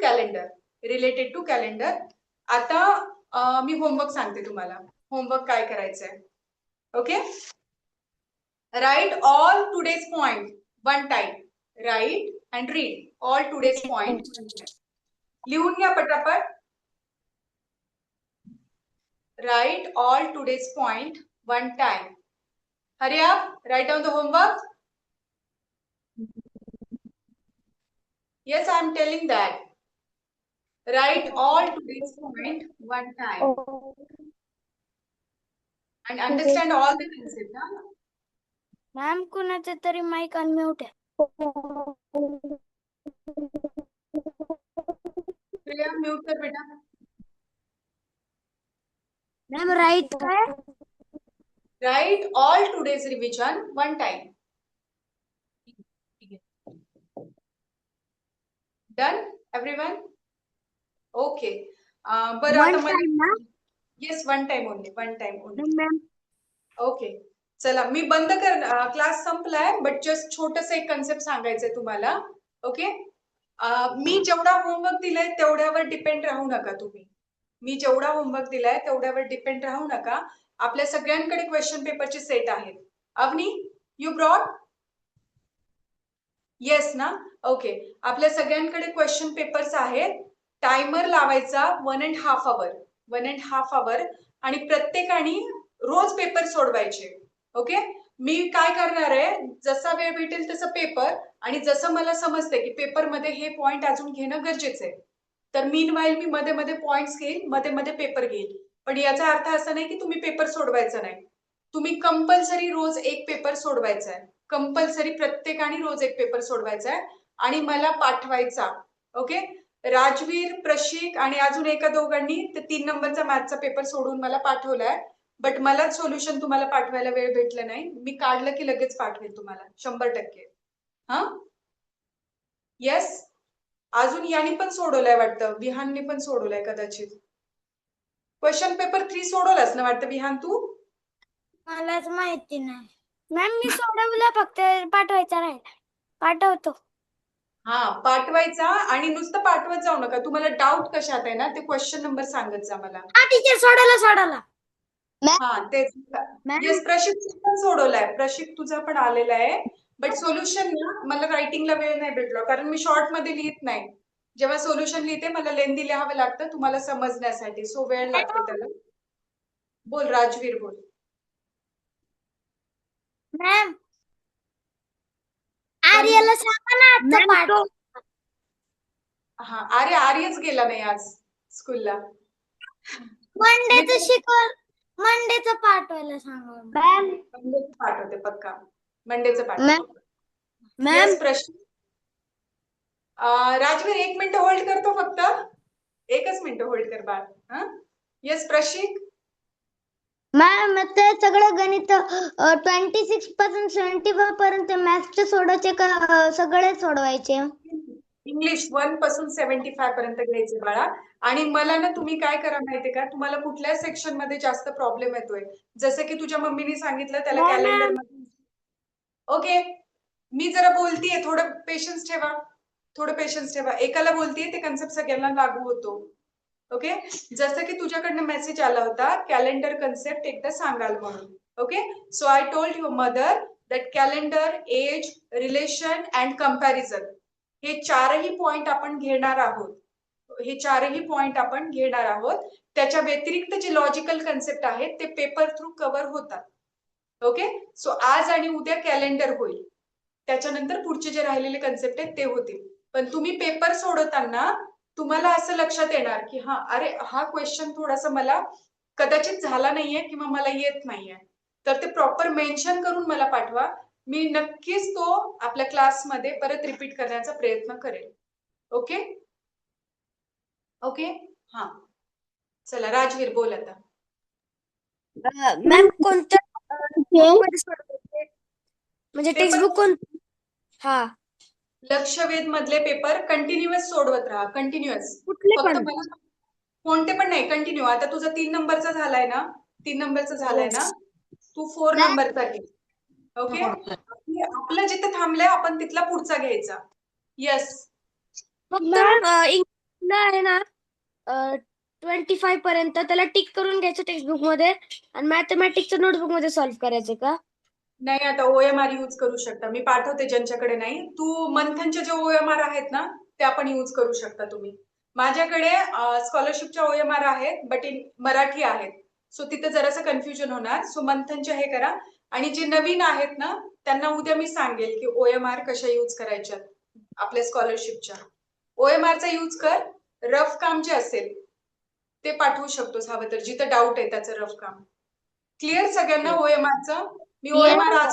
कॅलेंडर. आता मी होमवर्क सांगते तुम्हाला. होमवर्क काय करायचंय. Okay, write all today's point one time. Write and read all today's point. लिहून घ्या पटापट. Write all today's point one time. Hurry up, write down the homework. Yes, I am telling that. Write all today's point one time and understand all the concept. Huh? Ma'am कुणाचे तरी mic unmute आहे. Priya, mute कर बेटा. Ma'am right काय? Write all today's revision one time. Done, everyone? Okay. बरं आता मला. Yes, one time only. One time only. Ma'am okay, चला मी बंद कर. क्लास संपलाय, बट जस्ट छोटस एक कन्सेप्ट सांगायचंय तुम्हाला. ओके, मी जेवढा होमवर्क दिलाय तेवढ्यावर डिपेंड राहू नका तुम्ही. मी जेवढा होमवर्क दिलाय तेवढ्यावर डिपेंड राहू नका. आपल्या सगळ्यांकडे क्वेश्चन पेपरचे सेट आहेत. Avni, you brought? येस ना? ओके, आपल्या सगळ्यांकडे क्वेश्चन पेपर्स आहेत. टायमर लावायचा 1.5 hour. 1.5 hour आणि प्रत्येकाने रोज पेपर सोडवायचे. ओके, मी काय करणार आहे, जसा वेळ भेटेल तसं पेपर, आणि जसं मला समजते की पेपरमध्ये हे पॉइंट अजून घेणं गरजेचं आहे, तर मीनवाईल मी मध्ये मध्ये पॉइंट्स घेईल, मध्ये मध्ये पेपर घेईल. पण याचा अर्थ असा नाही की तुम्ही पेपर सोडवायचा नाही. तुम्ही कंपल्सरी रोज एक पेपर सोडवायचा आहे. कंपल्सरी प्रत्येकाने रोज एक पेपर सोडवायचा आहे आणि मला पाठवायचा. ओके, राजवीर, प्रशिक आणि अजून एका दोघांनी ते 3 नंबरचा मॅथचा पेपर सोडून मला पाठवलाय. बट मला सोल्युशन तुम्हाला पाठवायला वेळ भेटला नाही. मी काढलं की लगेच पाठवेल तुम्हाला 100%. हा, येस. अजून यांनी पण सोडवलंय वाटतं, विहानने पण सोडवलंय कदाचित. क्वेश्चन पेपर 3 सोडवलास ना वाटतं विहान तू? मलाच माहिती नाही मॅम. मी सोडवलं, फक्त पाठवायचा राहिला. पाठवतो. हा, पाठवायचा. आणि नुसतं पाठवत जाऊ नका. तुम्हाला डाऊट कशात आहे ना, ते क्वेश्चन नंबर सांगत जा मला. हा टीचर, सोडवला. हा, तेच. येस, प्रशिक पण सोडवलाय. प्रशिक तुझा पण आलेला आहे. बट सोल्युशन ना मला रायटिंगला वेळ नाही भेटला, कारण मी शॉर्ट मध्ये लिहित नाही. जेव्हा सोल्युशन लिहिते मला लेंदी लिहावं लागतं तुम्हाला समजण्यासाठी, सो वेळ लागतो त्याला. बोल राजवीर, बोल. मॅम आर्याला सांगा ना आजचा पाठ. हा, अरे आर्यच गेला नाही आज स्कूलला. मंडेचं पाठवायला सांगा मॅम. मंडेचं पाठवते पक्का. मंडेचं मॅम. पाठवते. Yes, प्रश्न. राजवीर 1 मिनिट होल्ड करतो फक्त. 1च मिनिट होल्ड कर बाळ. हा, येस प्रशिक. मॅम ते सगळं गणित 26 पासून 75 पर्यंत मॅथ्सचे सोडायचे का सगळे सोडवायचे? इंग्लिश 1 पासून 75 पर्यंत घ्यायचे बाळा. आणि मला ना तुम्ही काय करा माहितीये का, तुम्हाला कुठल्या सेक्शन मध्ये जास्त प्रॉब्लेम येतोय, जसं की तुझ्या मम्मीने सांगितलं त्याला कॅलेंडर मध्ये. ओके, मी जरा बोलतीये, थोडं पेशन्स ठेवा. थोडं पेशन्स ठेवा. एकाला बोलतीये ते कन्सेप्ट सगळ्यांना लागू होतो. ओके, जसं की तुझ्याकडनं मेसेज आला होता कॅलेंडर कन्सेप्ट एकदा सांगाल म्हणून. Okay, so I told your mother that calendar, age, relation and comparison हे 4ही पॉइंट आपण घेणार आहोत. हे 4ही पॉइंट आपण घेणार आहोत. त्याच्या व्यतिरिक्त जे लॉजिकल कन्सेप्ट आहेत ते पेपर थ्रू कव्हर होतात. ओके, सो आज आणि उद्या कॅलेंडर होईल, त्याच्यानंतर पुढचे जे राहिलेले कन्सेप्ट आहेत ते होतील. पण तुम्ही पेपर सोडवताना तुम्हाला असं लक्षात येणार की हा, अरे हा क्वेश्चन थोडासा मला कदाचित झाला नाहीये किंवा मला येत नाहीये, तर ते प्रॉपर मेन्शन करून मला पाठवा. मी नक्कीच तो आपल्या क्लासमध्ये परत रिपीट करण्याचा प्रयत्न करेल. ओके ओके, हा, चला राजवीर बोल आता. मॅम कोणत्या मध्ये सोडवायचे? म्हणजे टेक्स्टबुक कोणतं? हा, लक्षवेध मधले पेपर कंटिन्युअस सोडवत राहा. कंटिन्युअस. कुठले फक्त पण? मला कोणते पण नाही, कंटिन्यू. आता तुझा 3 नंबरचा झालाय ना, 3 नंबरचा झालाय ना, तू 4 नंबरचा घे. ओके, आपलं जिथे थांबलंय आपण तिथला पुढचा घ्यायचा. येस. फक्त इंग्लिशला आहे ना 25 पर्यंत त्याला टिक करून घ्यायचं टेक्स्टबुक मध्ये आणि मॅथमॅटिक्सचं नोटबुक मध्ये सॉल्व्ह करायचं का? नाही, आता OMR यूज करू शकता. मी पाठवते ज्यांच्याकडे नाही. तू मंथनचे जे OMR आहेत ना ते आपण यूज करू शकता तुम्ही. माझ्याकडे स्कॉलरशिपच्या OMR आहेत, बट इन मराठी आहेत. सो तिथे जरासं कन्फ्युजन होणार. सो मंथनचे हे करा. आणि जे नवीन आहेत ना त्यांना उद्या मी सांगेल की OMR कशा यूज करायच्या आपल्या स्कॉलरशिपच्या. OMR चा यूज कर. रफ काम जे असेल ते पाठवू शकतोस हवं तर, जिथं डाऊट आहे त्याचं रफ काम. क्लिअर सगळ्यांना OMRचं? मी OMR आज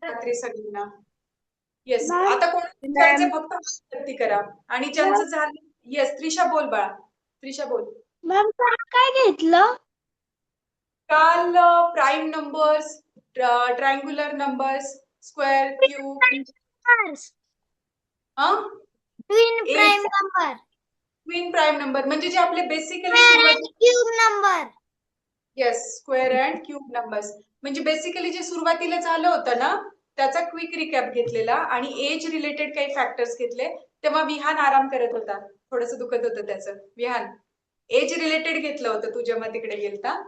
रात्री सगळ्यांना. येस. आता कोणाला विचारायचं फक्त वरती करा. आणि ज्यांचं झालं, येस त्रिशा बोल बाळा. त्रिशा बोल. मॅम काय घेतलं? काल prime numbers, triangular numbers, square, cube, twin prime number, twin prime number म्हणजे जे आपले बेसिकली सुरुवात, cube number. Yes, square and cube numbers म्हणजे बेसिकली जे सुरुवातीला झालं होतं ना त्याचा क्विक रिकॅप घेतलेला आणि एज रिलेटेड काही फॅक्टर्स घेतले. तेव्हा विहान आराम करत होता, थोडंसं दुखत होतं त्याचं. विहान एज रिलेटेड घेतलं होतं तू जेव्हा तिकडे गेलता.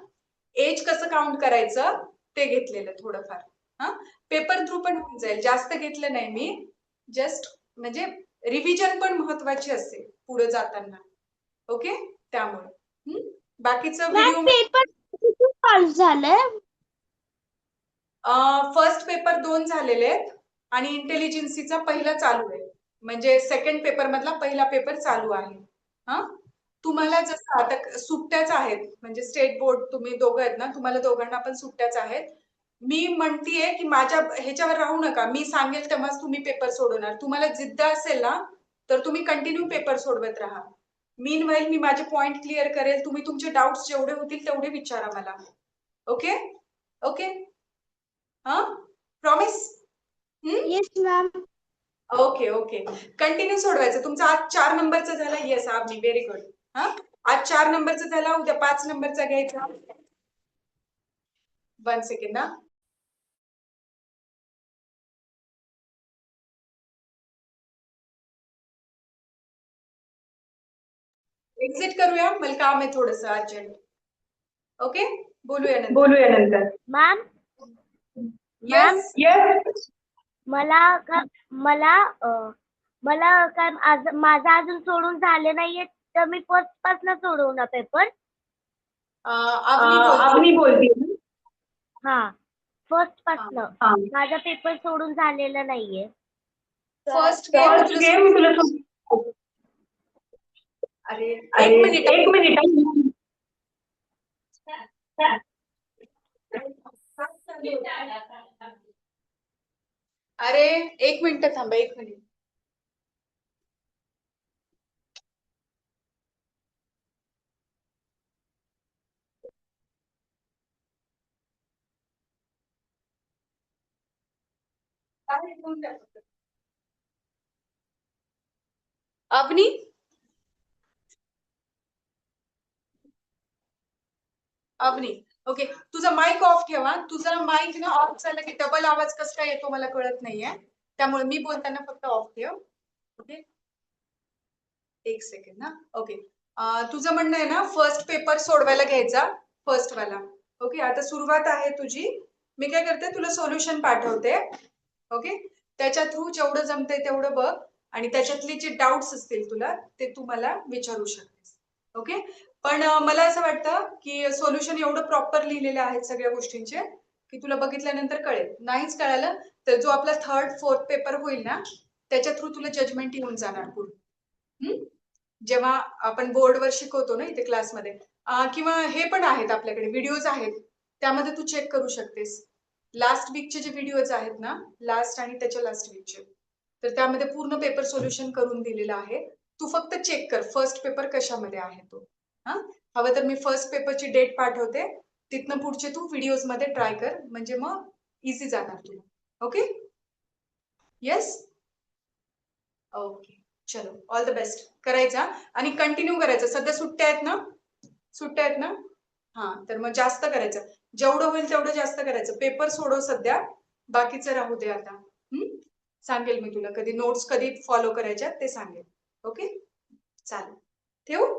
एज कसं काउंट करायचं ते घेतलेलं थोडंफार. हा, पेपर थ्रू पण होऊन जाईल, जास्त घेतलं नाही मी. जस्ट म्हणजे रिव्हिजन पण महत्वाची असते पुढे जाताना. ओके, त्यामुळे बाकीचं व्हिडिओ पेपर किती पास झालंय? फर्स्ट पेपर 2 झालेले आहेत आणि इंटेलिजन्सीचा पहिला चालू आहे. म्हणजे सेकंड पेपर मधला पहिला पेपर चालू आहे. हा, तुम्हाला जसं आता सुट्ट्याच आहेत म्हणजे स्टेट बोर्ड तुम्ही दोघं आहेत ना, तुम्हाला दोघांना पण सुट्ट्याच आहेत. मी म्हणतीये की माझ्या ह्याच्यावर राहू नका. मी सांगेल तेव्हाच तुम्ही पेपर सोडवणार. तुम्हाला जिद्द असेल ना तर तुम्ही कंटिन्यू पेपर सोडवत राहा. मीनवाईल मी माझे पॉइंट क्लिअर करेल. तुम्ही तुमचे डाऊट्स जेवढे होतील तेवढे विचारा मला. ओके ओके, हा, promise? Yes ma'am. Okay okay, continue सोडवायचं. तुमचा आज 4 नंबरचा झाला. Yes Abani, very good. हा, आज 4 नंबरचा झाला, उद्या 5 नंबरचा घ्यायचा. 1 सेकंड ना. एक्झिट करूया, मला काम आहे थोडंसं अर्जंट. ओके, बोलूया नंतर. Ma'am yes yes. मला काय आज माझा अजून सोडून झाले नाहीये, तर मी फर्स्ट पासून सोडवणार पेपर. अवनी बोलते. हा, फर्स्ट पासून. हा. माझा पेपर सोडून झालेला नाहीये. फर्स्ट गेम तुला अरे एक मिनिट. अरे 1 मिनिट थांबा, 1 मिनिट. अवनी, अवनी, ओके, तुझा माईक ऑफ ठेवा. तुझा माईक ना ऑफ झाला की डबल आवाज कसा काय येतो मला कळत नाहीये. त्यामुळे मी बोलताना फक्त ऑफ ठेव. ओके, 1 सेकंड ना. ओके, तुझं म्हणणं आहे ना फर्स्ट पेपर सोडवायला घ्यायचा, फर्स्ट वाला. ओके, आता सुरुवात आहे तुझी. मी काय करते, तुला सोल्युशन पाठवते. ओके, त्याच्या थ्रू जेवढं जमतंय तेवढं बघ आणि त्याच्यातले जे डाऊट्स असतील तुला ते तू मला विचारू शकतेस. ओके, पण मला असं वाटतं की सोल्युशन एवढं प्रॉपर लिहिलेले आहेत सगळ्या गोष्टींचे की तुला बघितल्यानंतर कळेल. नाहीच कळालं तर जो आपला 3rd 4th पेपर होईल ना त्याच्या थ्रू तुला जजमेंट येऊन जाणार पुढे. जेव्हा आपण बोर्डवर शिकवतो ना इथे क्लासमध्ये, किंवा हे पण आहेत आपल्याकडे व्हिडिओज आहेत, त्यामध्ये तू चेक करू शकतेस. लास्ट वीकचे जे व्हिडिओज आहेत ना, लास्ट आणि त्याच्या लास्ट वीकचे, तर त्यामध्ये पूर्ण पेपर सोल्युशन करून दिलेलं आहे. तू फक्त चेक कर फर्स्ट पेपर कशामध्ये आहे तो. हा, हवं तर मी फर्स्ट पेपरची डेट पाठवते, तिथनं पुढचे तू व्हिडिओज मध्ये ट्राय कर, म्हणजे मग इझी जाणार तुला. ओके, येस, ओके, चलो, ऑल द बेस्ट. करायचा आणि कंटिन्यू करायचं. सध्या सुट्ट्या आहेत ना, सुट्ट्या आहेत ना, हा, तर मग जास्त करायचं. जेवढं होईल तेवढं जास्त करायचं. पेपर सोडव सध्या, बाकीचं राहू दे आता. सांगेल मी तुला कधी नोट्स कधी फॉलो करायच्या ते सांगेल. ओके, चालेल, ठेवू.